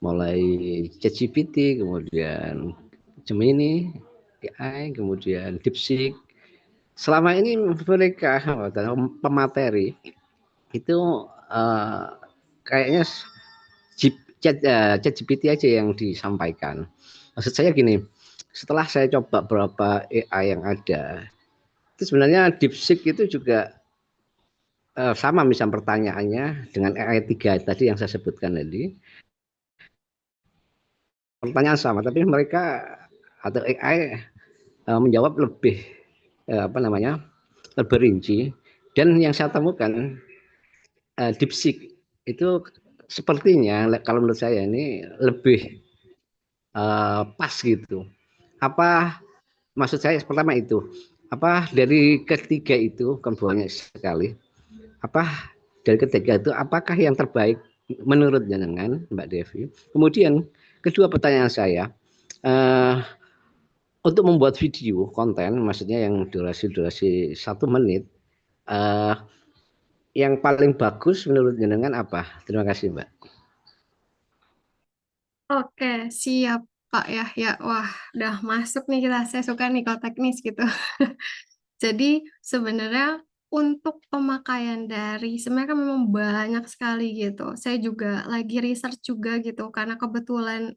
mulai ChatGPT, kemudian Gemini AI, kemudian DeepSeek. Selama ini mereka pemateri itu eh, kayaknya ChatGPT aja yang disampaikan. Maksud saya gini, setelah saya coba beberapa AI yang ada, itu sebenarnya DeepSeek itu juga sama misal pertanyaannya dengan AI 3 tadi yang saya sebutkan tadi. Pertanyaan sama, tapi mereka atau AI menjawab lebih apa namanya lebih rinci. Dan yang saya temukan DeepSeek itu sepertinya kalau menurut saya ini lebih pas gitu. Apa maksud saya pertama itu apa dari ketiga itu kan banyak sekali. Apa dari ketiga itu apakah yang terbaik menurut jenengan Mbak Devi? Kemudian kedua pertanyaan saya eh, untuk membuat video konten, maksudnya yang durasi 1 menit, eh, yang paling bagus menurut jenengan apa? Terima kasih Mbak. Oke, siap Pak Yahya. Wah, udah masuk nih kita. Saya suka nih kalau teknis gitu. Jadi sebenarnya untuk pemakaian dari sebenarnya kan memang banyak sekali gitu. Saya juga lagi research juga gitu karena kebetulan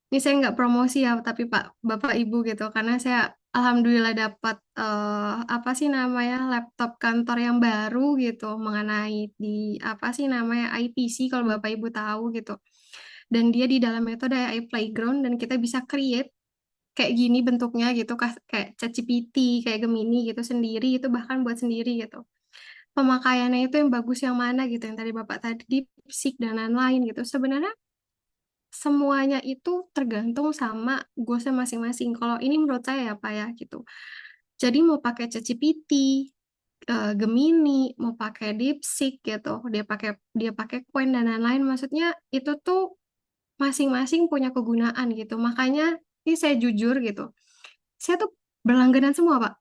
ini saya nggak promosi ya, tapi Pak Bapak Ibu gitu karena saya alhamdulillah dapat apa sih namanya laptop kantor yang baru gitu mengenai di apa sih namanya IPC kalau Bapak Ibu tahu gitu. Dan dia di dalamnya itu ada AI playground dan kita bisa create kayak gini bentuknya gitu kayak ChatGPT kayak Gemini gitu sendiri itu bahkan buat sendiri gitu pemakaiannya itu yang bagus yang mana gitu yang tadi Bapak tadi DeepSeek dan lain-lain gitu sebenarnya semuanya itu tergantung sama goalsnya masing-masing kalau ini menurut saya ya Pak ya gitu jadi mau pakai ChatGPT Gemini mau pakai DeepSeek gitu dia pakai Coin dan lain-lain maksudnya itu tuh masing-masing punya kegunaan gitu makanya ini saya jujur gitu saya tuh berlangganan semua, Pak.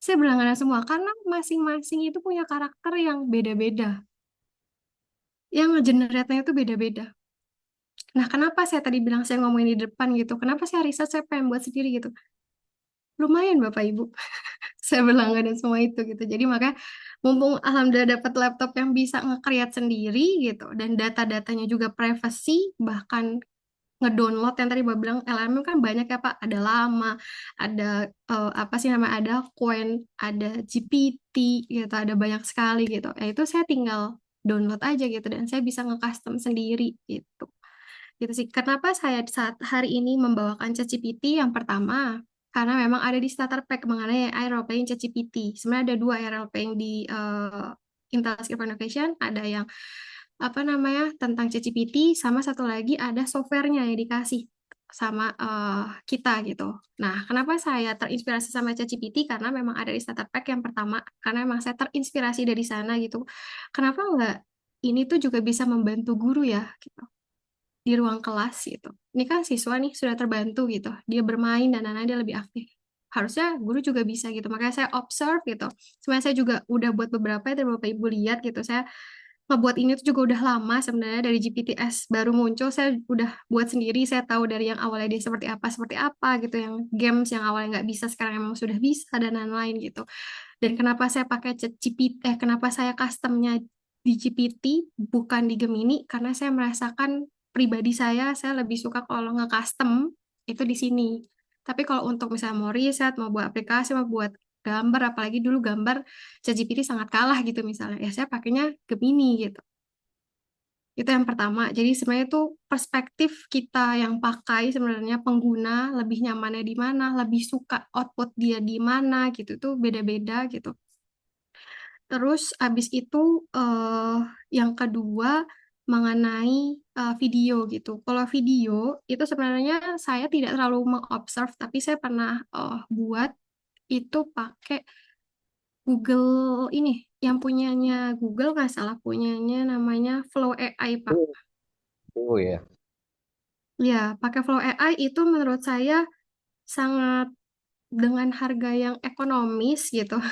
Saya berlangganan semua karena masing-masing itu punya karakter yang beda-beda. Yang ngegenerate-nya itu beda-beda. Nah, kenapa saya tadi bilang saya ngomongin di depan gitu? Kenapa saya riset saya pengen buat sendiri gitu? Lumayan, Bapak Ibu. saya berlangganan semua itu gitu. Jadi makanya mumpung alhamdulillah dapat laptop yang bisa nge-create sendiri gitu dan data-datanya juga privacy, bahkan ngedownload yang tadi Mbak bilang LLM kan banyak ya Pak, ada Lama, ada apa sih namanya, ada Coin, ada GPT gitu, ada banyak sekali gitu. Ya itu saya tinggal download aja gitu dan saya bisa nge-custom sendiri gitu. Gitu sih. Kenapa saya saat hari ini membawakan ChatGPT yang pertama? Karena memang ada di starter pack mengenai AI role playing ChatGPT. Sebenarnya ada dua ya role playing di Intel Skill Foundation. Ada yang apa namanya tentang ChatGPT, sama satu lagi ada softwarenya yang dikasih sama kita gitu. Nah, kenapa saya terinspirasi sama ChatGPT? Karena memang ada di starter pack yang pertama. Karena memang saya terinspirasi dari sana gitu. Kenapa enggak ini tuh juga bisa membantu guru ya gitu di ruang kelas gitu. Ini kan siswa nih sudah terbantu gitu. Dia bermain dan anak dia lebih aktif. Harusnya guru juga bisa gitu. Makanya saya observe gitu. Sebenarnya saya juga udah buat beberapa ya, beberapa ibu lihat gitu. Saya ngebuat ini tuh juga udah lama sebenarnya dari GPTS baru muncul. Saya udah buat sendiri. Saya tahu dari yang awalnya dia seperti apa gitu. Yang games yang awalnya nggak bisa sekarang emang sudah bisa dan lain-lain gitu. Dan kenapa saya pakai GPT, kenapa saya customnya di GPT bukan di Gemini? Karena saya merasakan pribadi saya lebih suka kalau nge-custom itu di sini. Tapi kalau untuk misalnya mau riset, mau buat aplikasi, mau buat gambar, apalagi dulu gambar ChatGPT sangat kalah gitu misalnya, ya saya pakainya Gemini gitu. Itu yang pertama. Jadi sebenarnya itu perspektif kita yang pakai sebenarnya pengguna lebih nyamannya di mana, lebih suka output dia di mana gitu. Itu beda-beda gitu. Terus abis itu eh yang kedua mengenai video gitu. Kalau video itu sebenarnya saya tidak terlalu mengobserve, tapi saya pernah buat itu pakai Google ini, yang punyanya Google nggak salah punyanya namanya Flow AI Pak. Oh ya. Ya, pakai Flow AI itu menurut saya sangat dengan harga yang ekonomis gitu.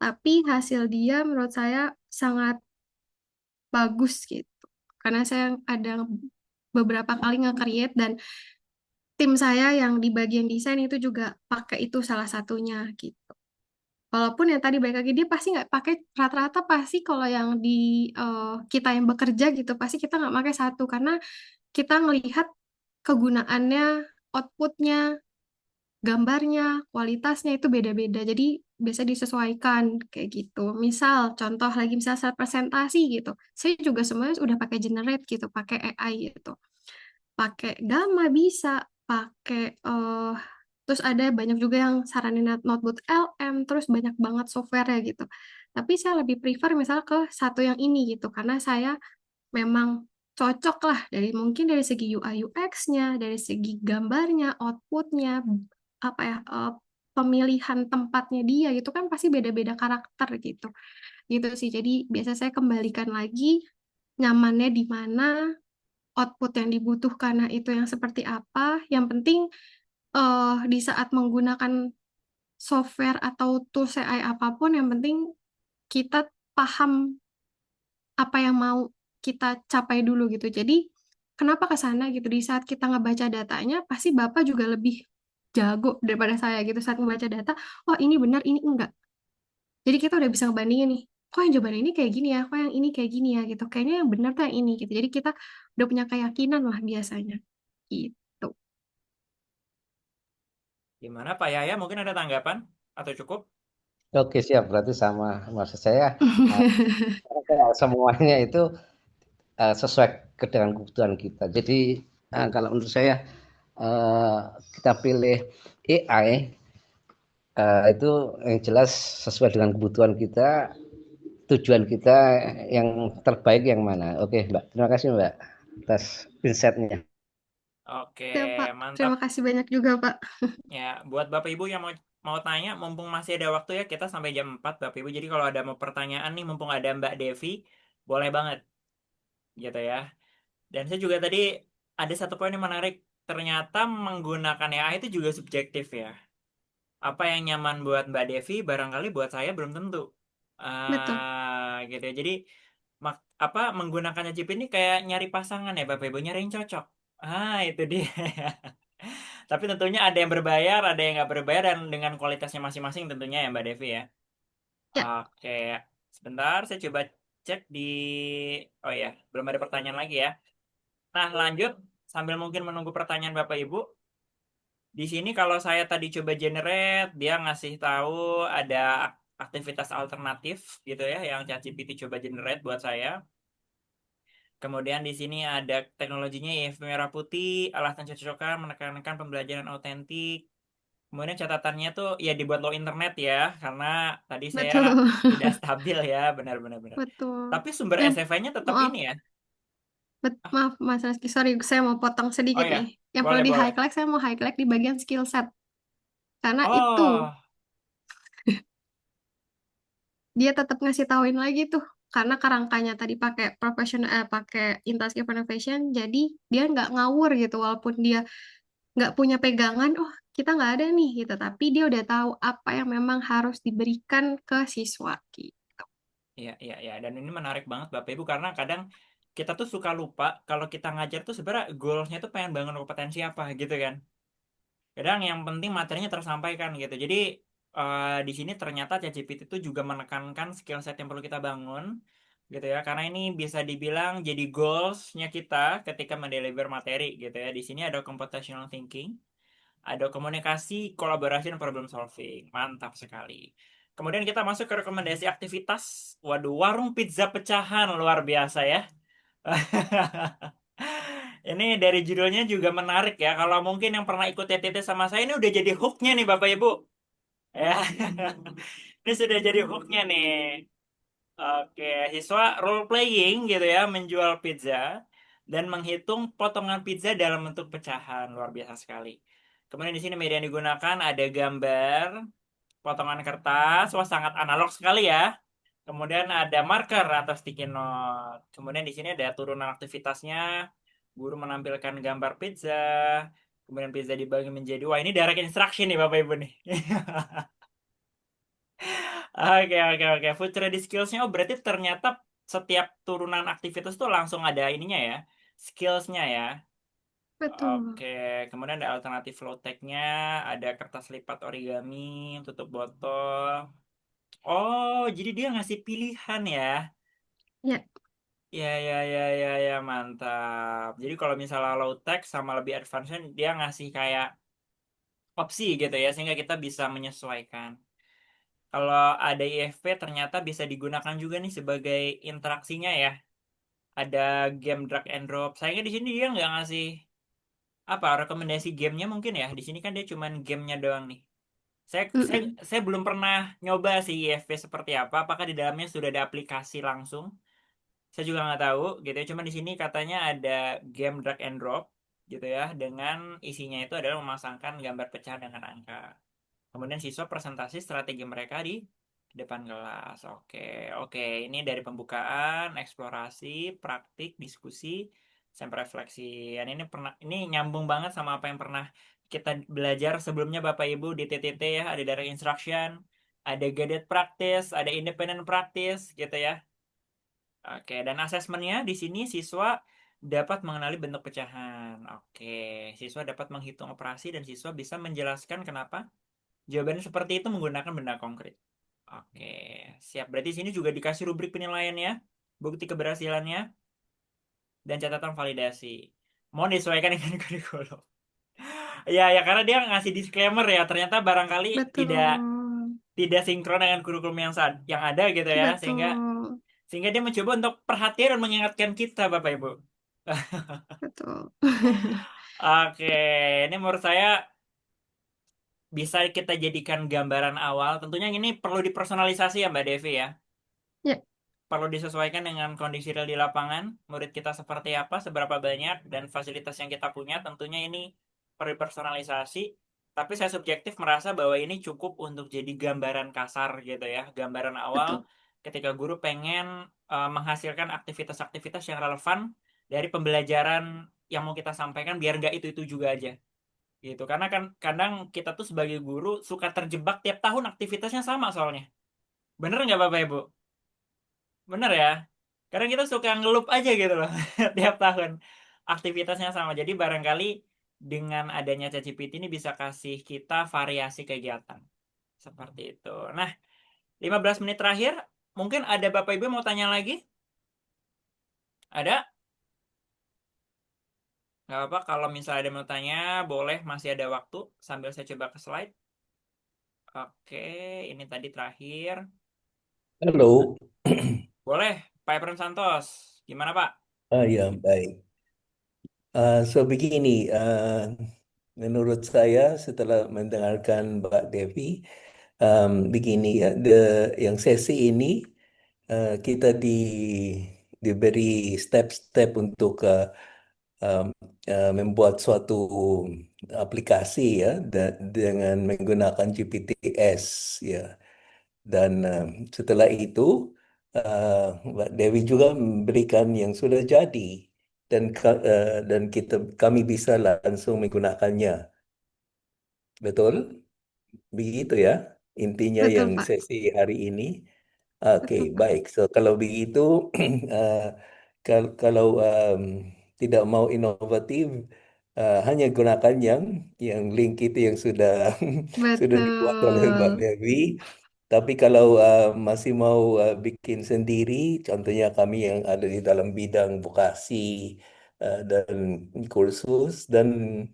Tapi hasil dia menurut saya sangat bagus gitu. Karena saya ada beberapa kali nge-create dan tim saya yang di bagian desain itu juga pakai itu salah satunya gitu. Walaupun yang tadi balik lagi dia pasti nggak pakai, rata-rata pasti kalau yang di kita yang bekerja gitu pasti kita nggak pakai satu karena kita ngelihat kegunaannya, outputnya, gambarnya, kualitasnya itu beda-beda. Jadi biasa disesuaikan kayak gitu. Misal contoh lagi misal saya presentasi gitu. Saya juga semuanya udah pakai generate gitu, pakai AI gitu. Pakai Gamma bisa, pakai terus ada banyak juga yang saranin notebook LM, terus banyak banget software ya gitu. Tapi saya lebih prefer misal ke satu yang ini gitu karena saya memang cocok lah dari mungkin dari segi UI UX-nya, dari segi gambarnya, outputnya, apa ya pemilihan tempatnya dia itu kan pasti beda-beda karakter gitu. Gitu sih. Jadi biasa saya kembalikan lagi nyamannya di mana, output yang dibutuhkan nah itu yang seperti apa. Yang penting di saat menggunakan software atau tools AI apapun yang penting kita paham apa yang mau kita capai dulu gitu. Jadi kenapa ke sana gitu di saat kita ngebaca datanya pasti Bapak juga lebih jago daripada saya gitu saat ngebaca data, oh ini benar ini enggak. Jadi kita udah bisa ngebandingin nih. Kok yang jawaban ini kayak gini ya, kok yang ini kayak gini ya gitu. Kayaknya yang benar tuh yang ini gitu. Jadi kita udah punya keyakinan lah biasanya. Gitu. Gimana Pak Yaya? Mungkin ada tanggapan atau cukup? Oke, siap. Berarti sama maksud saya semuanya itu sesuai dengan kebutuhan kita. Jadi kalau menurut saya eh, kita pilih AI itu yang jelas sesuai dengan kebutuhan kita, tujuan kita yang terbaik yang mana. Oke, Mbak. Terima kasih, Mbak, atas insight-nya. Oke, Ya, Pak. mantap. Terima kasih banyak juga, Pak. Ya, buat Bapak Ibu yang mau tanya, mumpung masih ada waktu ya, kita sampai jam 4 Bapak Ibu. Jadi kalau ada mau pertanyaan nih, mumpung ada Mbak Devi, boleh banget gitu ya. Dan saya juga tadi ada satu poin yang menarik. Ternyata menggunakan AI itu juga subjektif ya. Apa yang nyaman buat Mbak Devi, barangkali buat saya belum tentu. Betul. Gitu ya. Jadi apa menggunakan ChatGPT ini kayak nyari pasangan ya Bapak Ibu, nyari yang cocok. Itu dia. Tapi tentunya ada yang berbayar, ada yang nggak berbayar, dan dengan kualitasnya masing-masing tentunya ya Mbak Devi ya. Ya, Oke, sebentar saya coba cek di... Oh ya, belum ada pertanyaan lagi ya. Nah, lanjut. Sambil mungkin menunggu pertanyaan Bapak Ibu. Di sini kalau saya tadi coba generate, dia ngasih tahu ada aktivitas alternatif gitu ya, yang ChatGPT coba generate buat saya. Kemudian di sini ada teknologinya IFP merah putih, alasan cocokan, menekankan pembelajaran autentik. Kemudian catatannya tuh ya dibuat low internet ya, karena tadi saya betul. tidak stabil ya, benar-benar benar. Betul. Tapi sumber Yang SFI-nya tetap maaf, ini ya. maaf Mas Reski, sorry, saya mau potong Oh sedikit ya, nih. Yang perlu boleh di boleh. highlight, saya mau highlight di bagian skill set. Karena itu Oh, dia tetap ngasih tauin lagi tuh. Karena kerangkanya tadi pakai professional, pakai Intask Innovation, jadi dia nggak ngawur gitu. Walaupun dia nggak punya pegangan, oh kita nggak ada nih gitu. Tapi dia udah tahu apa yang memang harus diberikan ke siswa gitu. iya iya iya. Dan ini menarik banget Bapak Ibu karena kadang kita tuh suka lupa kalau kita ngajar tuh sebenarnya goalsnya tuh pengen bangun kompetensi apa gitu kan. Kadang yang penting materinya tersampaikan gitu. Jadi di sini ternyata ChatGPT itu juga menekankan skill set yang perlu kita bangun gitu ya. Karena ini bisa dibilang jadi goalsnya kita ketika mendeliver materi gitu ya. Di sini ada computational thinking, ada komunikasi, collaboration, problem solving. Mantap sekali. Kemudian kita masuk ke rekomendasi aktivitas. Waduh, warung pizza pecahan luar biasa ya. Ini dari judulnya juga menarik ya. Kalau mungkin yang pernah ikut TTT sama saya ini udah jadi hooknya nih Bapak Ibu. Ya, ini sudah jadi hooknya nih. Oke, siswa role playing gitu ya, menjual pizza dan menghitung potongan pizza dalam bentuk pecahan. Luar biasa sekali. Kemudian di sini media yang digunakan ada gambar, potongan kertas, wah sangat analog sekali ya. Kemudian ada marker atau sticky note. Kemudian di sini ada turunan aktivitasnya. Guru menampilkan gambar pizza. Kemudian pizza dibagi menjadi, wah ini direct instruction nih Bapak Ibu nih. Oke, oke, oke. Food ready skills-nya, oh berarti ternyata setiap turunan aktivitas tuh langsung ada ininya ya. Skills-nya ya. Betul. Oke, kemudian ada alternatif low tech-nya, ada kertas lipat origami, tutup botol. Oh, jadi dia ngasih pilihan ya. Ya, Ya, ya, ya, ya, ya, mantap. Jadi kalau misalnya low tech sama lebih advance dia ngasih kayak opsi gitu ya, sehingga kita bisa menyesuaikan. Kalau ada IFP ternyata bisa digunakan juga nih sebagai interaksinya ya. Ada game drag and drop. Sayangnya di sini dia nggak ngasih apa rekomendasi gamenya mungkin ya. Di sini kan dia cuman gamenya doang nih. Saya saya mm-mm. saya belum pernah nyoba sih IFP seperti apa. Apakah di dalamnya sudah ada aplikasi langsung? Saya juga nggak tahu gitu ya. Cuma di sini katanya ada game drag and drop gitu ya. Dengan isinya itu adalah memasangkan gambar pecahan dengan angka. Kemudian siswa presentasi strategi mereka di depan kelas. Oke, oke. Ini dari pembukaan, eksplorasi, praktik, diskusi, sampai refleksi. Dan ini nyambung banget sama apa yang pernah kita belajar sebelumnya Bapak Ibu di TTT ya. Ada direct instruction, ada guided practice, ada independent practice gitu ya. Oke, dan asesmennya di sini siswa dapat mengenali bentuk pecahan. Oke, siswa dapat menghitung operasi dan siswa bisa menjelaskan kenapa jawabannya seperti itu menggunakan benda konkret. Oke, siap. Berarti sini juga dikasih rubrik penilaiannya, bukti keberhasilannya, dan catatan validasi. Mohon disesuaikan dengan kurikulum. Ya, ya karena dia ngasih disclaimer ya, ternyata barangkali tidak Betul. tidak sinkron dengan kurikulum yang ada gitu ya, sehingga Betul. sehingga dia mencoba untuk perhatian dan mengingatkan kita, Bapak Ibu. Betul. Oke, ini menurut saya bisa kita jadikan gambaran awal. Tentunya ini perlu dipersonalisasi ya, Mbak Devi ya. Ya, Perlu disesuaikan dengan kondisi real di lapangan, murid kita seperti apa, seberapa banyak, dan fasilitas yang kita punya. Tentunya ini perlu personalisasi, tapi saya subjektif merasa bahwa ini cukup untuk jadi gambaran kasar gitu ya, gambaran awal betul. ketika guru pengen menghasilkan aktivitas-aktivitas yang relevan dari pembelajaran yang mau kita sampaikan, biar nggak itu-itu juga aja. Gitu, karena kan kadang kita tuh sebagai guru suka terjebak tiap tahun aktivitasnya sama soalnya. Bener nggak Bapak Ibu? Bener ya. Kadang kita suka ngelup aja gitu loh tiap tahun aktivitasnya sama. Jadi barangkali dengan adanya ChatGPT ini bisa kasih kita variasi kegiatan. Seperti itu. Nah, 15 menit terakhir, mungkin ada Bapak Ibu mau tanya lagi? Ada? Nggak apa-apa, kalau misalnya ada mau tanya, boleh, masih ada waktu sambil saya coba ke slide. Oke, ini tadi terakhir. Halo. Boleh, Pak Efrem Santos. Gimana, Pak? Ya, baik. Begini, menurut saya setelah mendengarkan Mbak Devi, begini ya, yang sesi ini kita diberi step-step untuk um, membuat suatu aplikasi ya, dengan menggunakan GPTs ya. Dan setelah itu Mbak Dewi juga memberikan yang sudah jadi dan kami bisa langsung menggunakannya. Betul? Begitu ya intinya Betul, yang Pak. sesi hari ini. Oke, Betul, Pak. baik. So kalau begitu eh, kalau tidak mau inovatif, hanya gunakan yang link itu yang sudah sudah dibuat oleh Mbak Betul. Devi. Tapi kalau masih mau bikin sendiri, contohnya kami yang ada di dalam bidang vokasi dan kursus dan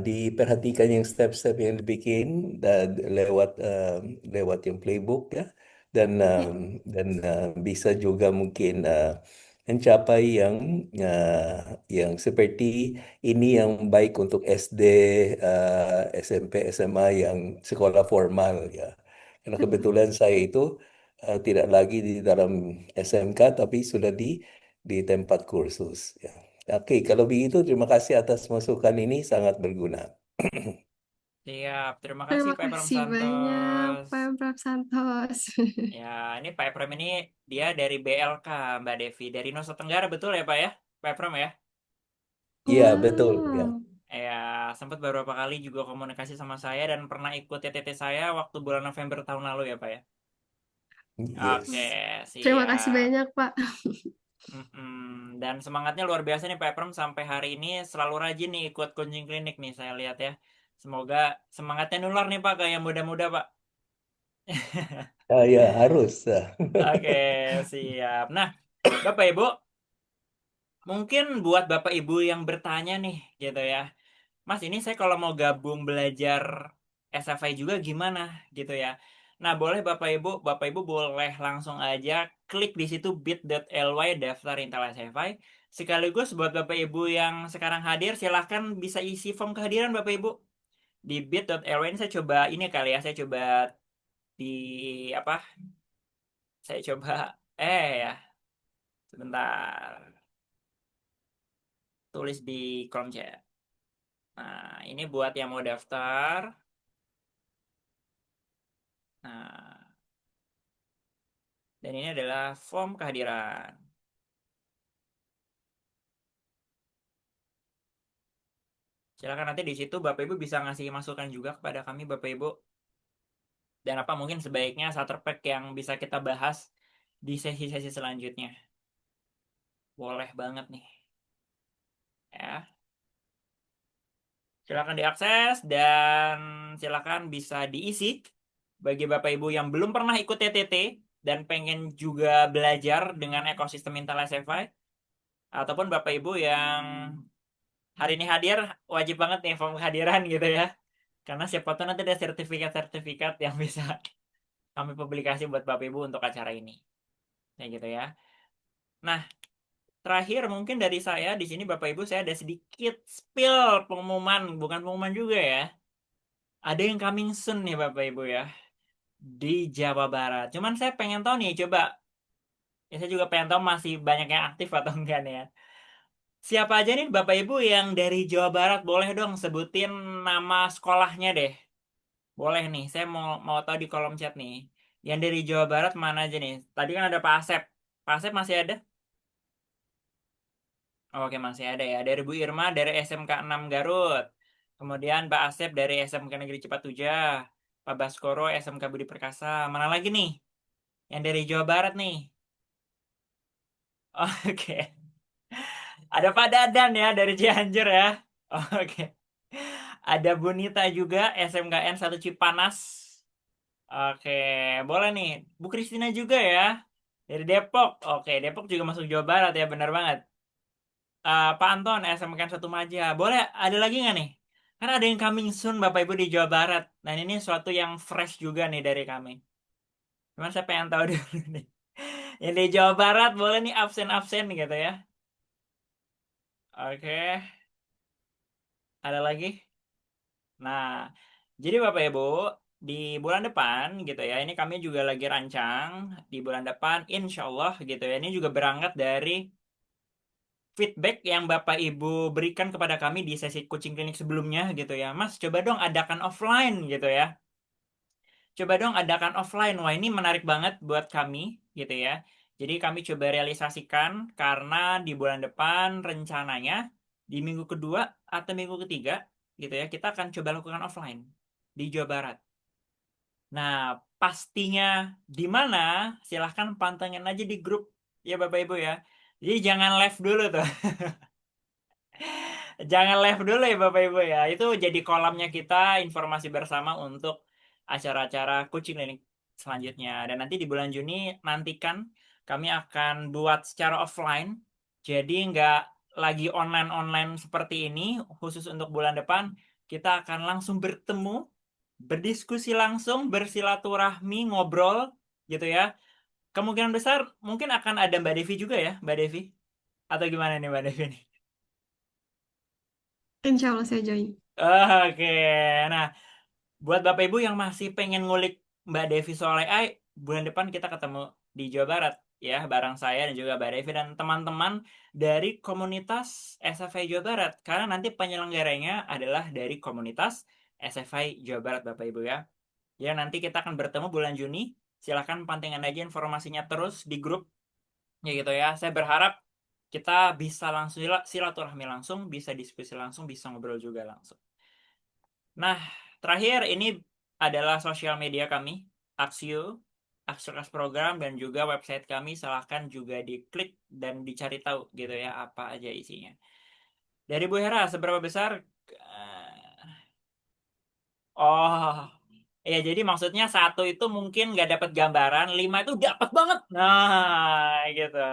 diperhatikan yang step-step yang dibikin lewat yang playbook ya Ya, dan bisa juga mungkin mencapai yang seperti ini yang baik untuk SD, SMP, SMA yang sekolah formal ya. Karena betul. kebetulan saya itu tidak lagi di dalam SMK tapi sudah di tempat kursus ya. Oke, kalau begitu terima kasih atas masukan ini sangat berguna. Siap, terima kasih Terima Pak Efrem kasih banyak, Santos. Pak Prab Santos. Ya, ini Pak Efrem ini dia dari BLK, Mbak Devi. Dari Nusa Tenggara, betul ya Pak ya? Pak Efrem ya? Iya, betul ya. Wow. Ya, sempat beberapa kali juga komunikasi sama saya dan pernah ikut TTT saya waktu bulan November tahun lalu ya Pak ya? Oke, Yes. Terima kasih siap. banyak, Pak. Dan semangatnya luar biasa nih Pak Efrem sampai hari ini selalu rajin nih ikut coaching klinik nih saya lihat ya. Semoga semangatnya nular nih Pak kayak muda-muda Pak. Ya harus. Oke, siap. Nah, Bapak Ibu, mungkin buat Bapak Ibu yang bertanya nih gitu ya. Mas, ini saya kalau mau gabung belajar SFI juga gimana gitu ya. Nah, boleh Bapak Ibu boleh langsung aja klik di situ bit.ly daftar Intel SFI. Sekaligus buat Bapak Ibu yang sekarang hadir, silahkan bisa isi form kehadiran Bapak Ibu. Di bit.ly ini saya coba ini kali ya, saya coba di apa? Saya coba ya, sebentar. Tulis di kolom chat. Nah, ini buat yang mau daftar. Nah, dan ini adalah form kehadiran. Silakan nanti di situ Bapak Ibu bisa ngasih masukan juga kepada kami Bapak Ibu. Dan apa mungkin sebaiknya starter pack yang bisa kita bahas di sesi-sesi selanjutnya. Boleh banget nih. Ya. Silakan diakses dan silakan bisa diisi bagi Bapak Ibu yang belum pernah ikut TTT dan pengen juga belajar dengan ekosistem Intel SFI ataupun Bapak Ibu yang hari ini hadir wajib banget nih form kehadiran gitu ya. Karena siapa tahu nanti ada sertifikat-sertifikat yang bisa kami publikasi buat Bapak Ibu untuk acara ini. Ya gitu ya. Nah, terakhir mungkin dari saya di sini Bapak Ibu saya ada sedikit spill pengumuman, bukan pengumuman juga ya. Ada yang coming soon nih Bapak Ibu ya di Jawa Barat. Cuman saya pengen tahu nih coba saya juga pengen tahu masih banyak yang aktif atau enggak nih ya. Siapa aja nih Bapak Ibu yang dari Jawa Barat boleh dong sebutin nama sekolahnya deh. Boleh nih, saya mau tahu di kolom chat nih. Yang dari Jawa Barat mana aja nih? Tadi kan ada Pak Asep. Pak Asep masih ada? Oke, masih ada ya. Dari Bu Irma dari SMK 6 Garut. Kemudian Pak Asep dari SMK Negeri Cipatujah. Pak Baskoro SMK Budi Perkasa. Mana lagi nih? Yang dari Jawa Barat nih. Oke. Ada Pak Dadan ya dari Cianjur ya. Oke. Ada Bunita juga, SMKN 1 Cipanas. Oke, boleh nih. Bu Kristina juga ya. Dari Depok. Oke, Depok juga masuk Jawa Barat ya, benar banget. Pak Anton, SMKN 1 Maja. Boleh, ada lagi nggak nih? Karena ada yang coming soon Bapak Ibu di Jawa Barat. Dan ini suatu yang fresh juga nih dari kami. Cuman saya pengen tahu dulu nih. Yang di Jawa Barat boleh nih absen-absen gitu ya. Oke, ada lagi? Nah, jadi Bapak Ibu, di bulan depan gitu ya, ini kami juga lagi rancang di bulan depan, insya Allah gitu ya, ini juga berangkat dari feedback yang Bapak Ibu berikan kepada kami di sesi coaching klinik sebelumnya gitu ya. Mas, coba dong adakan offline gitu ya. Coba dong adakan offline. Wah, ini menarik banget buat kami gitu ya. Jadi kami coba realisasikan karena di bulan depan rencananya di minggu kedua atau minggu ketiga gitu ya, kita akan coba lakukan offline di Jawa Barat. Nah, pastinya di mana? Silahkan pantengin aja di grup ya Bapak Ibu ya. Jadi jangan live dulu tuh. Jangan live dulu ya Bapak Ibu ya. Itu jadi kolamnya kita informasi bersama untuk acara-acara coaching klinik selanjutnya. Dan nanti di bulan Juni nantikan kami akan buat secara offline. Jadi nggak lagi online-online seperti ini. Khusus untuk bulan depan kita akan langsung bertemu, berdiskusi langsung, bersilaturahmi, ngobrol gitu ya. Kemungkinan besar mungkin akan ada Mbak Devi juga ya, Mbak Devi. Atau gimana nih Mbak Devi nih? Insya Allah saya join. Oke, nah buat Bapak Ibu yang masih pengen ngulik Mbak Devi soal AI, bulan depan kita ketemu di Jawa Barat ya, bareng saya dan juga Mbak Devi dan teman-teman dari komunitas SFI Jawa Barat. Karena nanti penyelenggaranya adalah dari komunitas SFI Jawa Barat Bapak Ibu ya. Ya nanti kita akan bertemu bulan Juni. Silahkan pantengin aja informasinya terus di grup ya gitu ya. Saya berharap kita bisa langsung silaturahmi langsung, bisa diskusi langsung, bisa ngobrol juga langsung. Nah, terakhir ini adalah sosial media kami, Aksio, Aksio Program, dan juga website kami. Silahkan juga diklik dan dicari tahu gitu ya, apa aja isinya. Dari Bu Hera, seberapa besar? Oh, ya jadi maksudnya satu itu mungkin nggak dapat gambaran, 5 itu dapat banget. Nah, gitu.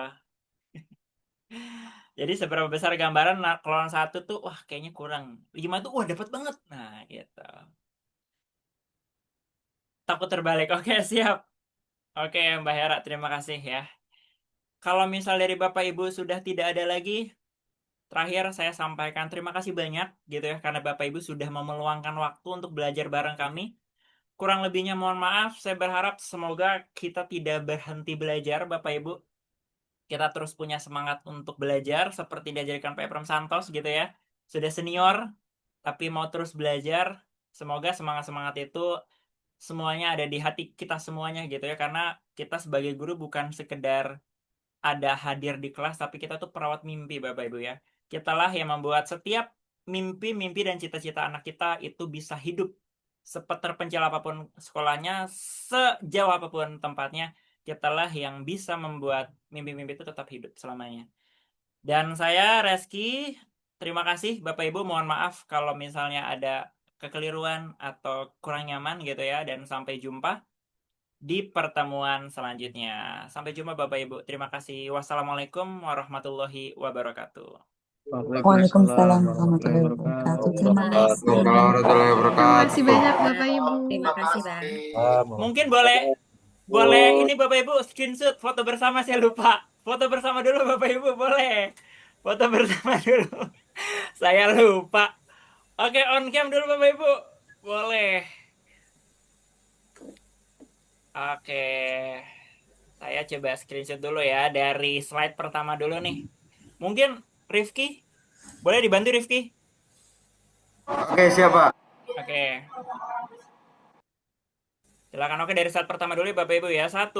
Jadi seberapa besar gambaran, nah, kalau satu tuh, wah kayaknya kurang. 5 tuh, wah dapat banget. Nah, gitu. Takut terbalik. Oke, siap. Oke, Mbak Hera, terima kasih ya. Kalau misal dari Bapak Ibu sudah tidak ada lagi, terakhir saya sampaikan terima kasih banyak gitu ya, karena Bapak Ibu sudah mau meluangkan waktu untuk belajar bareng kami. Kurang lebihnya mohon maaf, saya berharap semoga kita tidak berhenti belajar Bapak Ibu. Kita terus punya semangat untuk belajar seperti diajarkan Pak Pram Santos gitu ya. Sudah senior, tapi mau terus belajar. Semoga semangat-semangat itu semuanya ada di hati kita semuanya gitu ya. Karena kita sebagai guru bukan sekedar ada hadir di kelas, tapi kita tuh perawat mimpi Bapak Ibu ya. Kitalah yang membuat setiap mimpi-mimpi dan cita-cita anak kita itu bisa hidup. Seterpencil apapun sekolahnya, sejauh apapun tempatnya, kitalah yang bisa membuat mimpi-mimpi itu tetap hidup selamanya. Dan saya, Reski, terima kasih Bapak Ibu, mohon maaf kalau misalnya ada kekeliruan atau kurang nyaman gitu ya, dan sampai jumpa di pertemuan selanjutnya. Sampai jumpa Bapak Ibu. Terima kasih. Wassalamualaikum warahmatullahi wabarakatuh. Waalaikumsalam Waalaikumsalam warahmatullahi warahmatullahi wabarakatuh. wabarakatuh. Terima kasih. Warahmatullahi Terima kasih wabarakatuh. banyak Bapak Ibu. Terima kasih, Bang. Mungkin boleh boleh ini Bapak Ibu screenshot foto bersama, saya lupa. Foto bersama dulu Bapak Ibu boleh. Foto bersama dulu. Saya lupa. Oke, on cam dulu Bapak Ibu. Boleh. Oke. Saya coba screenshot dulu ya dari slide pertama dulu nih. Mungkin Rifki, boleh dibantu Rifki? Oke, siapa? Oke. Silakan, oke, dari slide pertama dulu ya Bapak Ibu ya. 1,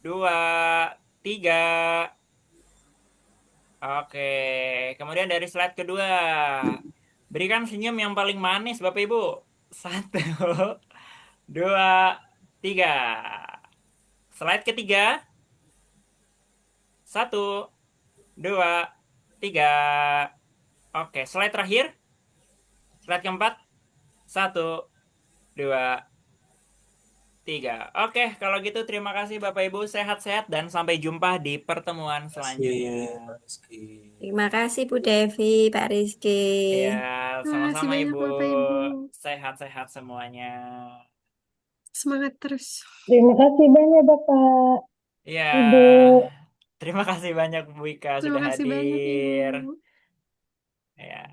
2, 3. Oke. Kemudian dari slide kedua. Berikan senyum yang paling manis Bapak Ibu. 1, 2, 3. Slide ketiga. 1, 2, 3. Oke, slide terakhir. Slide keempat. 1, 2, 3. Oke, kalau gitu terima kasih Bapak Ibu. Sehat-sehat dan sampai jumpa di pertemuan selanjutnya. Kasih, Pak Rizky. Terima kasih Bu Devi, Pak Rizky. Ya, Terima kasih sama-sama banyak Ibu. Bapak Ibu. Sehat-sehat semuanya. Semangat terus. Terima kasih banyak Bapak, Ya, Ibu. terima kasih banyak Bu Ika Terima sudah kasih banyak hadir. Ibu. Ya.